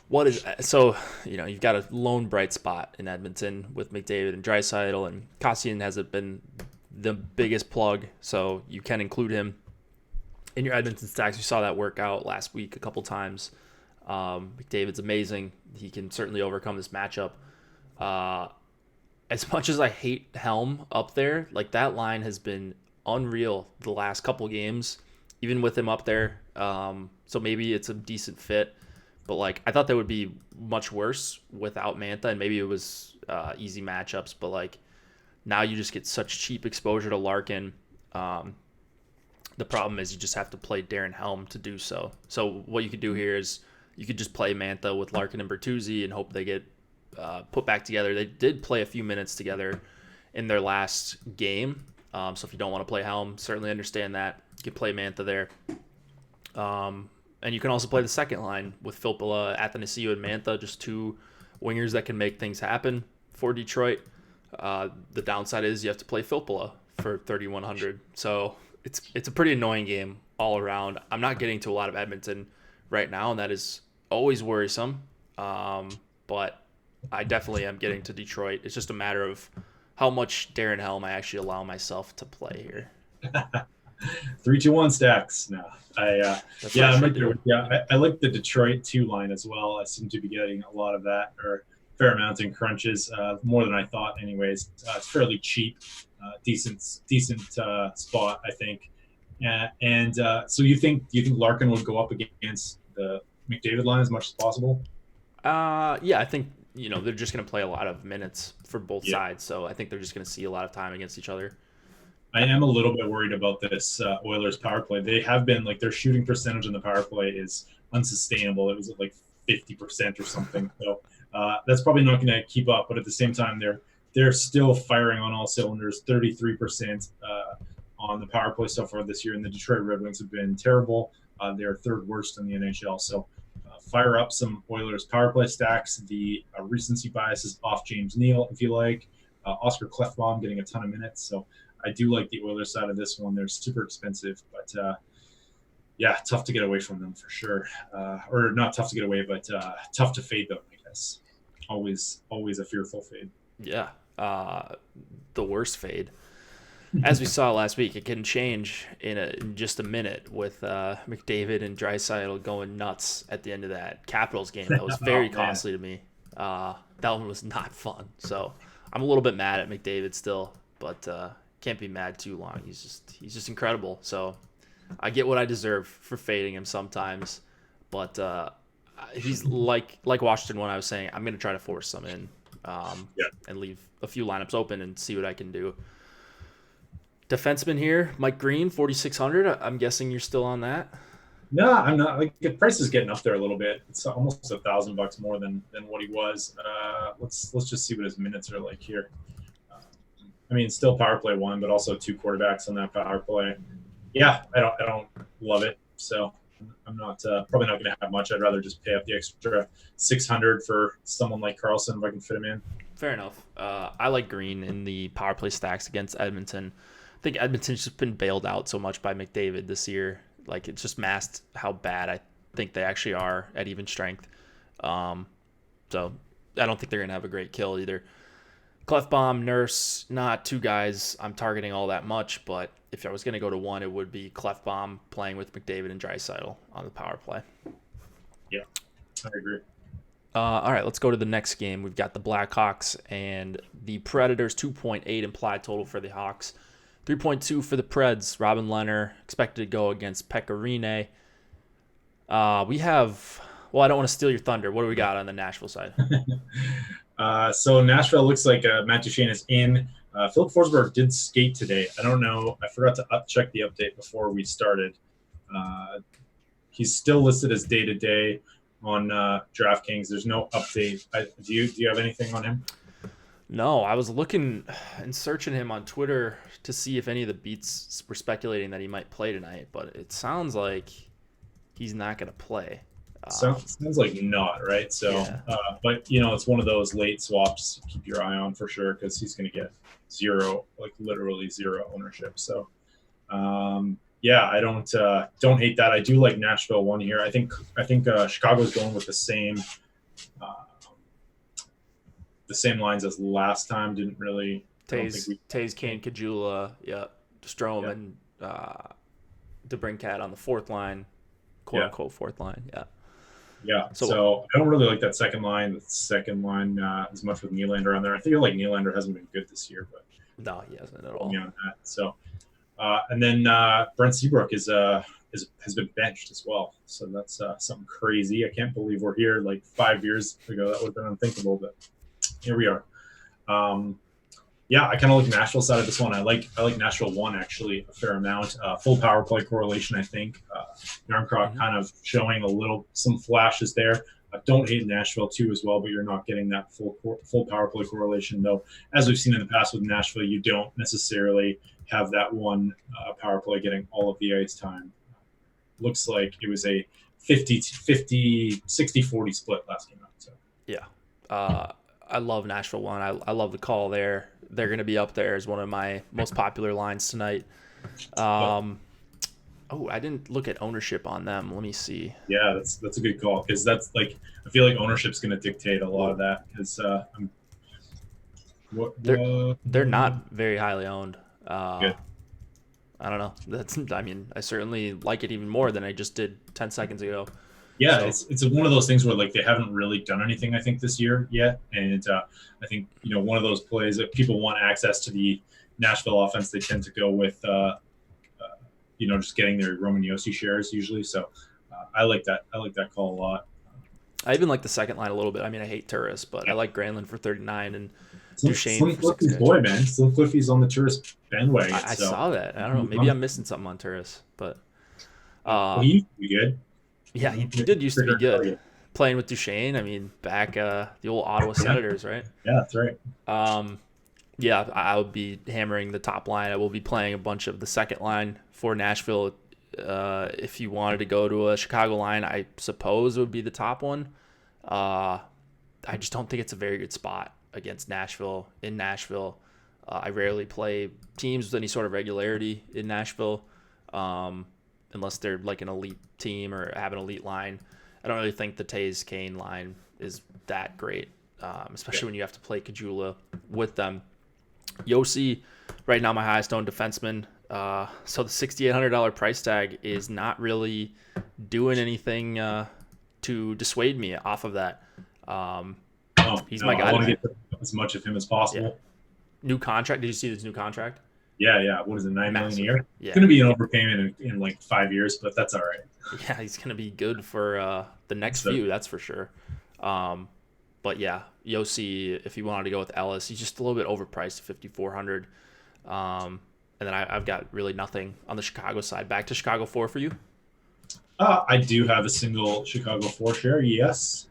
Speaker 1: What is so? You've got a lone bright spot in Edmonton with McDavid and Draisaitl, and Kassian hasn't been the biggest plug, so you can include him in your Edmonton stacks. We saw that work out last week a couple times. McDavid's amazing. He can certainly overcome this matchup. As much as I hate Helm up there, like that line has been unreal the last couple games, even with him up there. So maybe it's a decent fit, but like I thought that would be much worse without Mantha, and maybe it was easy matchups, but like now you just get such cheap exposure to Larkin. The problem is you just have to play Darren Helm to do so. So what you could do here is you could just play Mantha with Larkin and Bertuzzi and hope they get put back together. They did play a few minutes together in their last game. So if you don't want to play Helm, certainly understand that. You can play Mantha there. And you can also play the second line with Filppula, Athanasiou, and Mantha, just 2 wingers that can make things happen for Detroit. The downside is you have to play Filppula for 3,100. So it's a pretty annoying game all around. I'm not getting to a lot of Edmonton right now, and that is always worrisome. But I definitely am getting to Detroit. It's just a matter of how much Darren Helm I actually allow myself to play here.
Speaker 2: 3-2-1 stacks. No, I like the Detroit 2 line as well. I seem to be getting a lot of that, or a fair amount in crunches, more than I thought. Anyways, it's fairly cheap, decent spot, I think. So you think Larkin would go up against the McDavid line as much as possible?
Speaker 1: I think they're just going to play a lot of minutes for both sides, so I think they're just going to see a lot of time against each other.
Speaker 2: I am a little bit worried about this Oilers power play. They have been like their shooting percentage in the power play is unsustainable. It was at like 50% or something. So that's probably not going to keep up. But at the same time, they're still firing on all cylinders. 33% on the power play so far this year, and the Detroit Red Wings have been terrible. They're third worst in the NHL. So fire up some Oilers power play stacks. The recency bias is off James Neal, if you like. Oscar Klefbom getting a ton of minutes. So I do like the Oilers side of this one. They're super expensive, but yeah, tough to get away from them for sure. Or not tough to get away, but tough to fade them, I guess. Always a fearful fade.
Speaker 1: Yeah, the worst fade. As we saw last week, it can change in just a minute with McDavid and Draisaitl going nuts at the end of that Capitals game. That was very costly to me. That one was not fun. So I'm a little bit mad at McDavid still, but can't be mad too long. He's just incredible. So I get what I deserve for fading him sometimes, but he's like Washington when I was saying I'm going to try to force some in and leave a few lineups open and see what I can do. Defenseman here, Mike Green, 4,600. I'm guessing you're still on that.
Speaker 2: No, I'm not. Like the price is getting up there a little bit. It's almost $1,000 more than what he was. Let's just see what his minutes are like here. I mean, still power play one, but also two quarterbacks on that power play. Yeah, I don't love it. So I'm not probably not going to have much. I'd rather just pay up the extra 600 for someone like Carlson if I can fit him in.
Speaker 1: Fair enough. I like Green in the power play stacks against Edmonton. I think Edmonton's just been bailed out so much by McDavid this year. Like, it's just masked how bad I think they actually are at even strength. So I don't think they're going to have a great kill either. Klefbom, Nurse, not two guys I'm targeting all that much, but if I was going to go to one, it would be Klefbom playing with McDavid and Draisaitl on the power play.
Speaker 2: Yeah, I agree.
Speaker 1: All right, let's go to the next game. We've got the Blackhawks and the Predators, 2.8 implied total for the Hawks. 3.2 for the Preds. Robin Lehner expected to go against Pekka Rinne. We have, well, I don't want to steal your thunder. What do we got on the Nashville side?
Speaker 2: So Nashville looks like Matt Duchene is in. Philip Forsberg did skate today. I don't know. I forgot to check the update before we started. He's still listed as day-to-day on DraftKings. There's no update. Do you have anything on him?
Speaker 1: No, I was looking and searching him on Twitter to see if any of the beats were speculating that he might play tonight, but it sounds like he's not going to play.
Speaker 2: Sounds like not, right? So, yeah. But, it's one of those late swaps to keep your eye on for sure because he's going to get literally zero ownership. So, yeah, I don't hate that. I do like Nashville one here. I think Chicago's going with the same lines as last time. Didn't really
Speaker 1: Taze, Kane, Kajula, Strome, and DeBrincat on the fourth line, quote unquote fourth line.
Speaker 2: Yeah. So I don't really like that second line. The second line as much with Nylander on there. I feel like Nylander hasn't been good this year, but
Speaker 1: no, he hasn't at all.
Speaker 2: So and then Brent Seabrook has been benched as well. So that's something crazy. I can't believe we're here. Like 5 years ago, that would have been unthinkable, but here we are. Yeah, I kind of like Nashville side of this one. I like Nashville one actually a fair amount. Full power play correlation, I think. Yarncroc kind of showing some flashes there. I don't hate Nashville too as well, but you're not getting that full power play correlation though. As we've seen in the past with Nashville, you don't necessarily have that one power play getting all of the ice time. Looks like it was a 50-50, 60-40 split last game out. So.
Speaker 1: Yeah. I love Nashville one. I love the call there. They're going to be up there as one of my most popular lines tonight. I didn't look at ownership on them. Let me see.
Speaker 2: Yeah, that's a good call because that's like I feel like ownership's going to dictate a lot of that because
Speaker 1: they're not very highly owned.
Speaker 2: Good.
Speaker 1: I don't know. I certainly like it even more than I just did 10 seconds ago.
Speaker 2: Yeah, it's one of those things where like they haven't really done anything I think this year yet, and I think one of those plays that people want access to the Nashville offense, they tend to go with just getting their Roman Josi shares usually. So I like that. I like that call a lot.
Speaker 1: I even like the second line a little bit. I mean, I hate Turris, but I like Granlund for 39, and Duchesne
Speaker 2: Slim
Speaker 1: for 6
Speaker 2: Cliffy's
Speaker 1: K.
Speaker 2: boy, man. Slim Cliffy's on the tourist bandwagon.
Speaker 1: I
Speaker 2: So
Speaker 1: saw that. I don't know. Maybe I'm missing something on Turris, but
Speaker 2: well, he used to be good.
Speaker 1: yeah, he did used to be good. Playing with Duchesne, I mean, back the old Ottawa Senators, right?
Speaker 2: Yeah, that's right.
Speaker 1: Yeah, I would be hammering the top line. I will be playing a bunch of the second line for Nashville. If you wanted to go to a Chicago line, I suppose it would be the top one. I just don't think it's a very good spot against Nashville. In Nashville, I rarely play teams with any sort of regularity in Nashville, unless they're like an elite team or have an elite line. I don't really think the Taves Kane line is that great, especially when you have to play Kajula with them. Yossi, right now my highest owned defenseman. So the $6,800 price tag is not really doing anything to dissuade me off of that. He's my guy.
Speaker 2: I want to get as much of him as possible.
Speaker 1: Yeah. New contract. Did you see his new contract?
Speaker 2: Yeah. What is it, $9 million a year?
Speaker 1: Yeah.
Speaker 2: It's going to be an overpayment in like 5 years, but that's all right.
Speaker 1: Yeah, he's going to be good for the next few, that's for sure. But yeah, Yossi, if you wanted to go with Ellis, he's just a little bit overpriced at $5,400. And then I've got really nothing on the Chicago side. Back to Chicago 4 for you?
Speaker 2: I do have a single Chicago 4 share, yes.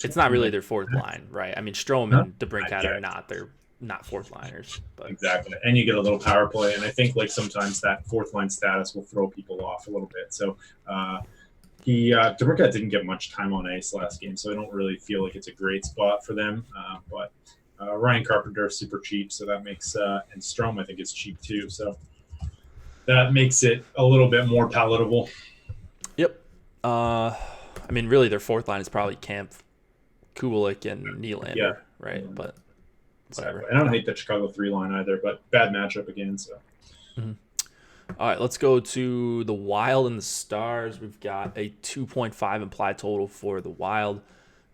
Speaker 1: It's not really their fourth line, right? I mean, Strome and DeBrincat are not. They're not fourth liners. But.
Speaker 2: Exactly. And you get a little power play. And I think like sometimes that fourth line status will throw people off a little bit. So DeBrincat didn't get much time on ice last game, so I don't really feel like it's a great spot for them. But Ryan Carpenter is super cheap, so that makes and Strome I think is cheap too. So that makes it a little bit more palatable.
Speaker 1: Yep. I mean, really, their fourth line is probably Kampf, Kulik, and Nylander, right? Yeah. But whatever.
Speaker 2: Exactly. I don't hate the Chicago 3 line either, but bad matchup again. So.
Speaker 1: Mm-hmm. All right, let's go to the Wild and the Stars. We've got a 2.5 implied total for the Wild,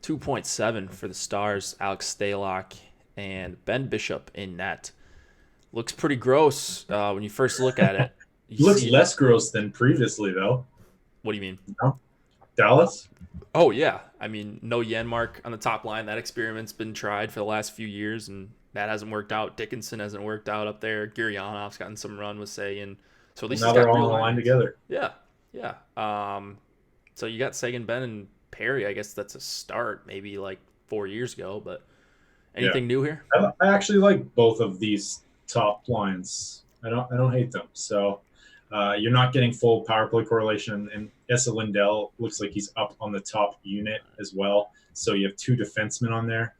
Speaker 1: 2.7 for the Stars. Alex Stalock and Ben Bishop in net. Looks pretty gross when you first look at it.
Speaker 2: Looks less gross than previously, though.
Speaker 1: What do you mean?
Speaker 2: No? Dallas?
Speaker 1: Oh, yeah. I mean, no Janmark on the top line. That experiment's been tried for the last few years, and that hasn't worked out. Dickinson hasn't worked out up there. Gurianov's gotten some run with Sagan. So at least
Speaker 2: now they're all on the line together.
Speaker 1: Yeah. So you got Sagan, Ben, and Perry. I guess that's a start, maybe like 4 years ago. But anything new here?
Speaker 2: I actually like both of these top lines. I don't hate them. So you're not getting full power play correlation, and Esa Lindell looks like he's up on the top unit as well. So you have 2 defensemen on there,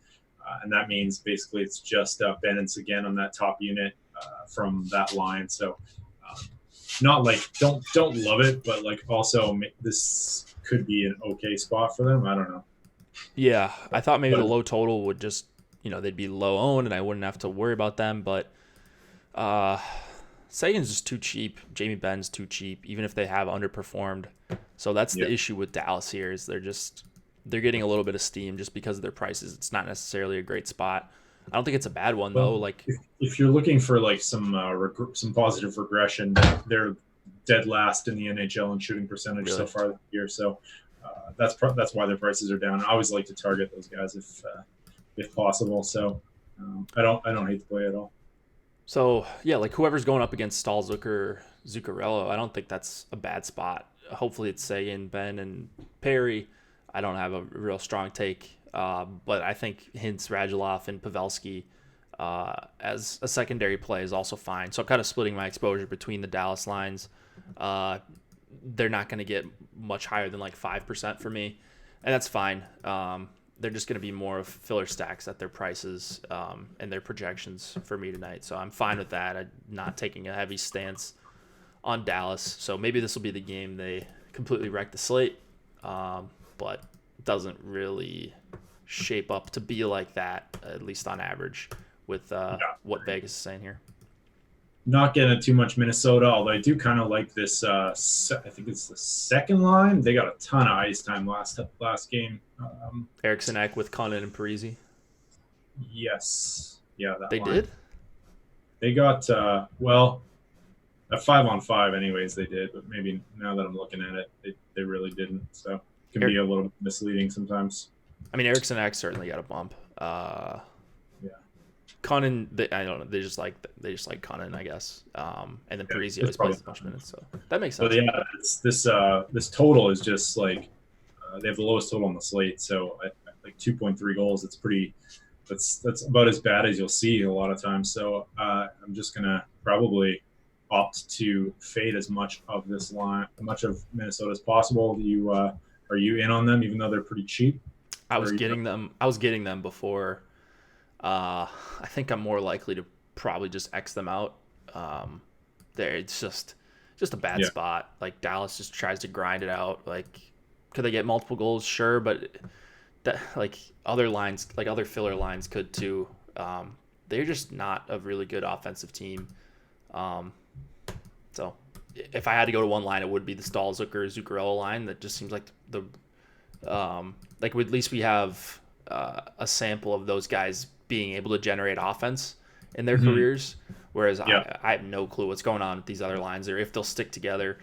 Speaker 2: and that means basically it's just Bennett again on that top unit from that line. So. Not like don't love it, but like also this could be an okay spot for them. I don't know.
Speaker 1: Yeah, I thought maybe the low total would just they'd be low owned and I wouldn't have to worry about them. But Sagan's just too cheap. Jamie Benn's too cheap, even if they have underperformed. So that's the issue with Dallas here is they're getting a little bit of steam just because of their prices. It's not necessarily a great spot. I don't think it's a bad one though. Like
Speaker 2: if you're looking for like some positive regression, they're dead last in the NHL in shooting percentage so far this year. So that's why their prices are down. I always like to target those guys if possible. So I don't hate the play at all.
Speaker 1: So yeah, like whoever's going up against Stalzuk or Zuccarello, I don't think that's a bad spot. Hopefully it's Sagan, Ben, and Perry. I don't have a real strong take. But I think Hintz, Radulov, and Pavelski as a secondary play is also fine. So I'm kind of splitting my exposure between the Dallas lines. They're not going to get much higher than like 5% for me, and that's fine. They're just going to be more of filler stacks at their prices and their projections for me tonight. So I'm fine with that. I'm not taking a heavy stance on Dallas. So maybe this will be the game they completely wreck the slate, but it doesn't really shape up to be like that, at least on average, with what Vegas is saying here.
Speaker 2: Not getting too much Minnesota, although I do kind of like this. I think it's the second line. They got a ton of ice time last game.
Speaker 1: Eriksson Ek with Condon and Parisi.
Speaker 2: Yes, yeah,
Speaker 1: they line. Did.
Speaker 2: They got at 5-on-5, anyways. They did, but maybe now that I'm looking at it, they really didn't. So it can be a little misleading sometimes.
Speaker 1: I mean, Eriksson Ek certainly got a bump. Cunnin, I don't know. They just like Cunnin, I guess. And then Parise always plays a bunch of minutes, so that makes sense.
Speaker 2: But yeah, this total is just like they have the lowest total on the slate, so like 2.3 goals. It's pretty. That's about as bad as you'll see a lot of times. So I'm just gonna probably opt to fade as much of this line, much of Minnesota as possible. Are you in on them, even though they're pretty cheap?
Speaker 1: I was getting them before. I think I'm more likely to probably just X them out. It's just a bad spot. Like Dallas just tries to grind it out. Like, could they get multiple goals? Sure, but that like other lines, like other filler lines, could too. They're just not a really good offensive team. So if I had to go to one line, it would be the Stahl Zuccarello line. That just seems like at least we have a sample of those guys being able to generate offense in their careers, whereas I have no clue what's going on with these other lines or if they'll stick together.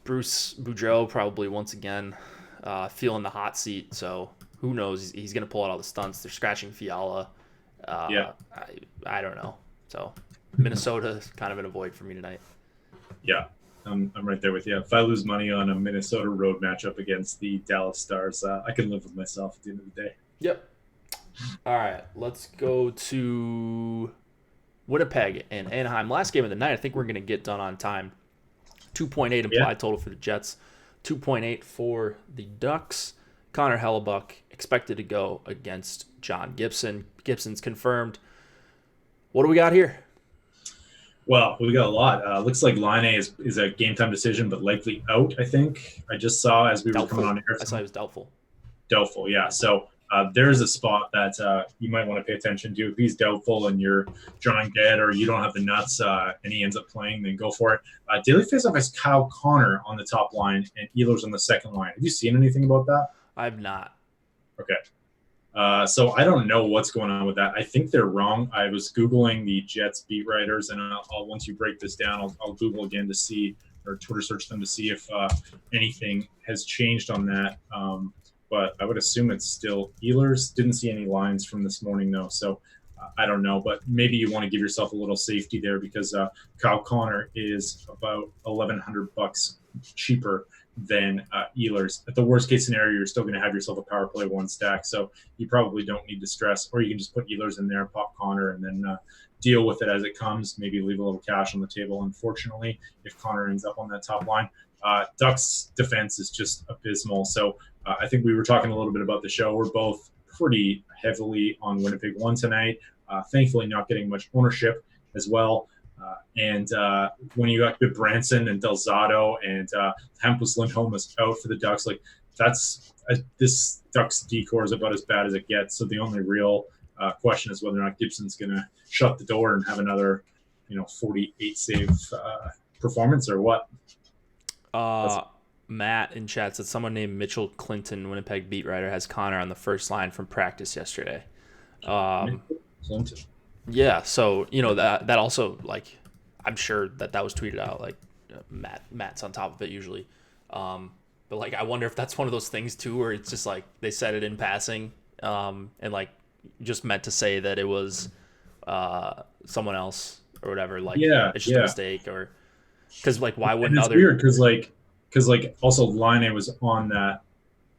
Speaker 1: Bruce Boudreau probably once again feeling the hot seat, so who knows? He's going to pull out all the stunts. They're scratching Fiala. I don't know. So Minnesota is kind of in a void for me tonight.
Speaker 2: Yeah, I'm right there with you. If I lose money on a Minnesota road matchup against the Dallas Stars, I can live with myself at the end of the day.
Speaker 1: Yep. All right, let's go to Winnipeg and Anaheim. Last game of the night. I think we're going to get done on time. 2.8 implied total for the Jets. 2.8 for the Ducks. Connor Hellebuck expected to go against John Gibson. Gibson's confirmed. What do we got here?
Speaker 2: Well, we got a lot. Looks like Line is a game time decision, but likely out, I think. I just saw as we were coming on air.
Speaker 1: I saw he was doubtful.
Speaker 2: Doubtful, yeah. So there's a spot that you might want to pay attention to. If he's doubtful and you're drawing dead or you don't have the nuts and he ends up playing, then go for it. Daily Faceoff has Kyle Connor on the top line and Ehlers on the second line. Have you seen anything about that?
Speaker 1: I have not.
Speaker 2: Okay. So I don't know what's going on with that. I think they're wrong. I was Googling the Jets beat writers, and I'll once you break this down, I'll Google again to see, or Twitter search them to see if anything has changed on that. But I would assume it's still Ehlers. Didn't see any lines from this morning, though. So I don't know. But maybe you want to give yourself a little safety there because Kyle Connor is about $1,100 cheaper than Ehlers. At the worst case scenario, you're still going to have yourself a power play one stack, so you probably don't need to stress, or you can just put Ehlers in there, pop Connor, and then deal with it as it comes. Maybe leave a little cash on the table, unfortunately, if Connor ends up on that top line. Ducks defense is just abysmal, so I think we were talking a little bit about the show. We're both pretty heavily on Winnipeg 1 tonight, thankfully not getting much ownership as well. And when you got good Branson and Delzato and Hampus Lindholm is out for the Ducks, like this Ducks decor is about as bad as it gets. So the only real question is whether or not Gibson's going to shut the door and have another, 48 save performance or what.
Speaker 1: Matt in chat said someone named Mitchell Clinton, Winnipeg beat writer, has Connor on the first line from practice yesterday.
Speaker 2: Clinton.
Speaker 1: Yeah, so that also, like, I'm sure that was tweeted out, like, Matt's on top of it usually, but like I wonder if that's one of those things too where it's just like they said it in passing and like just meant to say that it was someone else or whatever, like it's just a mistake, or because like why wouldn't
Speaker 2: it's
Speaker 1: other
Speaker 2: weird because also Line was on that,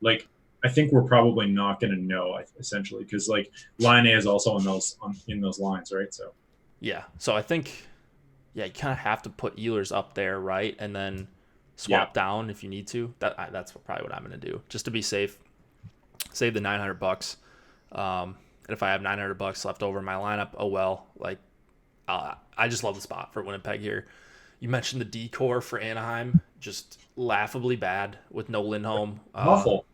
Speaker 2: like I think we're probably not going to know essentially because like Line is also in those lines, right? So
Speaker 1: so I think you kind of have to put Ehlers up there, right, and then swap down if you need to. That's probably what I'm going to do just to be safe. Save the $900. And if I have $900 left over in my lineup, oh well. Like I just love the spot for Winnipeg here. You mentioned the decor for Anaheim, just laughably bad with no Lindholm.
Speaker 2: Awful.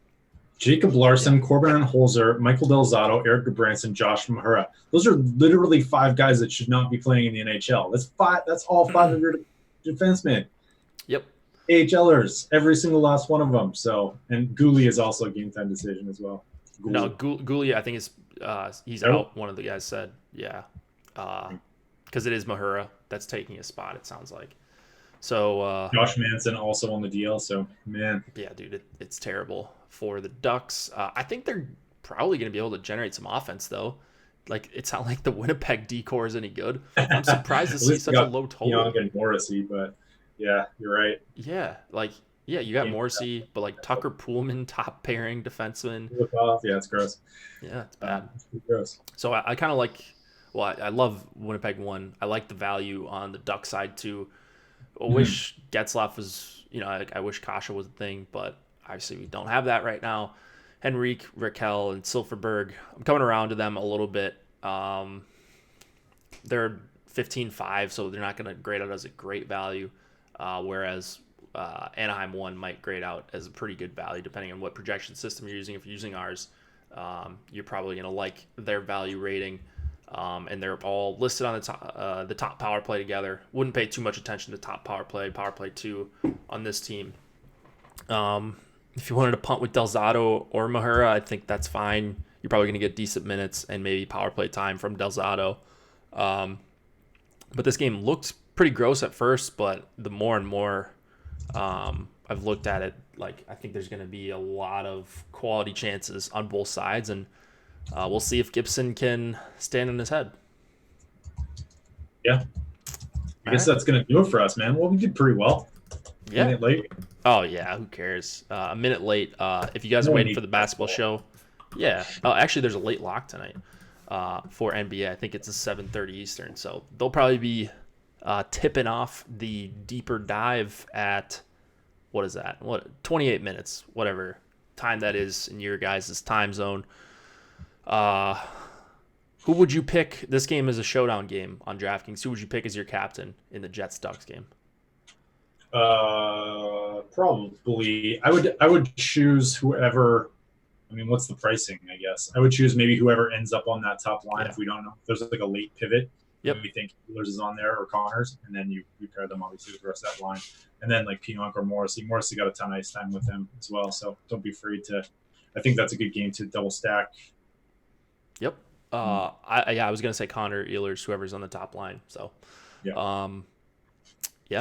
Speaker 2: Jacob Larson, Corbin Holzer, Michael Delzato, Eric Gudbranson, Josh Mahura. Those are literally 5 guys that should not be playing in the NHL. That's all 5 of your defensemen.
Speaker 1: Yep.
Speaker 2: AHLers, every single last one of them. So, and Gouli is also a game time decision as well.
Speaker 1: Gouli. No, Gouli, I think he's out. One of the guys said, because it is Mahura that's taking his spot. It sounds like. So
Speaker 2: Josh Manson also on the DL. So man,
Speaker 1: yeah, dude, it's terrible for the Ducks. I think they're probably going to be able to generate some offense though. like it's not like the Winnipeg decor is any good. I'm surprised to
Speaker 2: At
Speaker 1: see
Speaker 2: least we
Speaker 1: such a
Speaker 2: got
Speaker 1: low total.
Speaker 2: Young and Morrissey, but yeah, you're right.
Speaker 1: Yeah, like you got Morrissey, but like Tucker Poolman, top pairing defenseman.
Speaker 2: Look off. Yeah, it's gross.
Speaker 1: Yeah, it's bad.
Speaker 2: It's pretty gross.
Speaker 1: So I kind of like. Well, I love Winnipeg 1. I like the value on the Duck side too. I wish Getzlaf was, I wish Kasha was a thing, but obviously we don't have that right now. Henrique, Raquel, and Silverberg. I'm coming around to them a little bit. They're 15-5, so they're not going to grade out as a great value, whereas Anaheim 1 might grade out as a pretty good value, depending on what projection system you're using. If you're using ours, you're probably going to like their value rating. And they're all listed on the top power play together. Wouldn't pay too much attention to top power play 2 on this team. If you wanted to punt with Delzato or Mahura, I think that's fine. You're probably going to get decent minutes and maybe power play time from Delzato. But this game looked pretty gross at first, but the more and more I've looked at it, like I think there's going to be a lot of quality chances on both sides, and we'll see if Gibson can stand on his head.
Speaker 2: Yeah. I guess that's going to do it for us, man. Well, we did pretty well.
Speaker 1: Yeah.
Speaker 2: A minute late.
Speaker 1: Oh, yeah. Who cares? A minute late. If you guys are waiting for the basketball show. Yeah. Oh, actually, there's a late lock tonight for NBA. I think it's a 7:30 Eastern. So they'll probably be tipping off the deeper dive at, what is that? 28 minutes, whatever time that is in your guys' time zone. Who would you pick? This game is a showdown game on DraftKings. Who would you pick as your captain in the Jets-Ducks game?
Speaker 2: Probably. I would choose whoever. I mean, what's the pricing? I guess I would choose maybe whoever ends up on that top line.
Speaker 1: Yeah.
Speaker 2: If we don't know, if there's like a late pivot.
Speaker 1: Yep.
Speaker 2: We think Wheelers is on there or Connors, and then you pair them obviously with the rest of that line, and then like Pionk or Morrissey. Morrissey got a ton of ice time with him as well, so don't be afraid to. I think that's a good game to double stack.
Speaker 1: Yep. I was gonna say Connor, Ehlers, whoever's on the top line. So, yeah,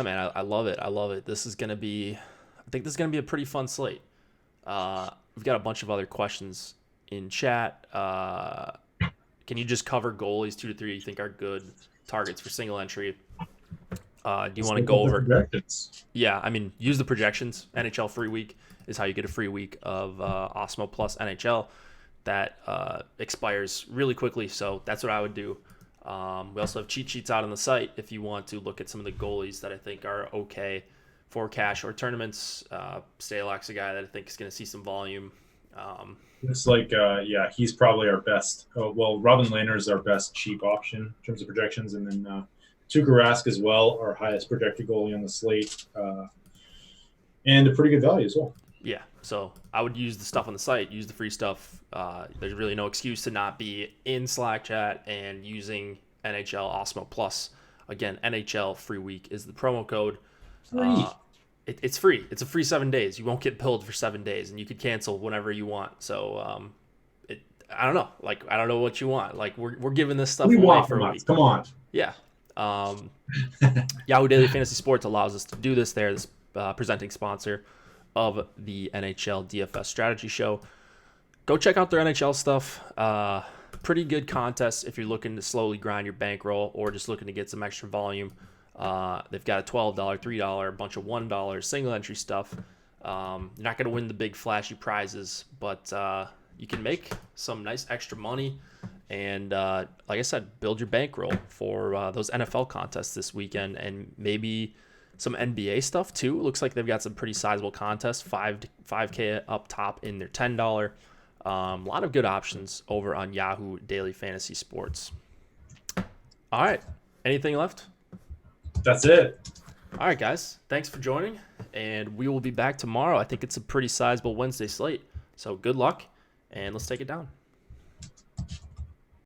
Speaker 1: man, I love it. I love it. This is gonna be, I think this is gonna be a pretty fun slate. We've got a bunch of other questions in chat. Can you just cover goalies 2 to 3 you think are good targets for single entry? Do you want to go over?
Speaker 2: Projections.
Speaker 1: Yeah, I mean, use the projections. NHL free week is how you get a free week of Osmo Plus NHL. That expires really quickly, so that's what I would do. We also have cheat sheets out on the site if you want to look at some of the goalies that I think are okay for cash or tournaments. Stalock's a guy that I think is going to see some volume.
Speaker 2: It's like, he's probably our best. Robin Lehner is our best cheap option in terms of projections, and then Tuukka Rask as well, our highest projected goalie on the slate, and a pretty good value as well.
Speaker 1: Yeah, so I would use the stuff on the site, use the free stuff. There's really no excuse to not be in Slack chat and using NHL Osmo Plus. Again, NHL free week is the promo code.
Speaker 2: Free.
Speaker 1: It's free. It's a free 7 days. You won't get billed for 7 days, and you could cancel whenever you want. So I don't know. Like, I don't know what you want. Like, we're giving this stuff away for a week.
Speaker 2: Come on.
Speaker 1: Yeah. Yahoo Daily Fantasy Sports allows us to do this. They're this presenting sponsor of the NHL DFS Strategy Show. Go check out their NHL stuff. Pretty good contests if you're looking to slowly grind your bankroll or just looking to get some extra volume. They've got a $12, $3, a bunch of $1 single entry stuff. You're not going to win the big flashy prizes, but you can make some nice extra money. And like I said, build your bankroll for those NFL contests this weekend, and maybe some NBA stuff too. It looks like they've got some pretty sizable contests, 5K up top in their $10. A lot of good options over on Yahoo Daily Fantasy Sports. All right. Anything left?
Speaker 2: That's it.
Speaker 1: All right, guys. Thanks for joining, and we will be back tomorrow. I think it's a pretty sizable Wednesday slate. So good luck, and let's take it down.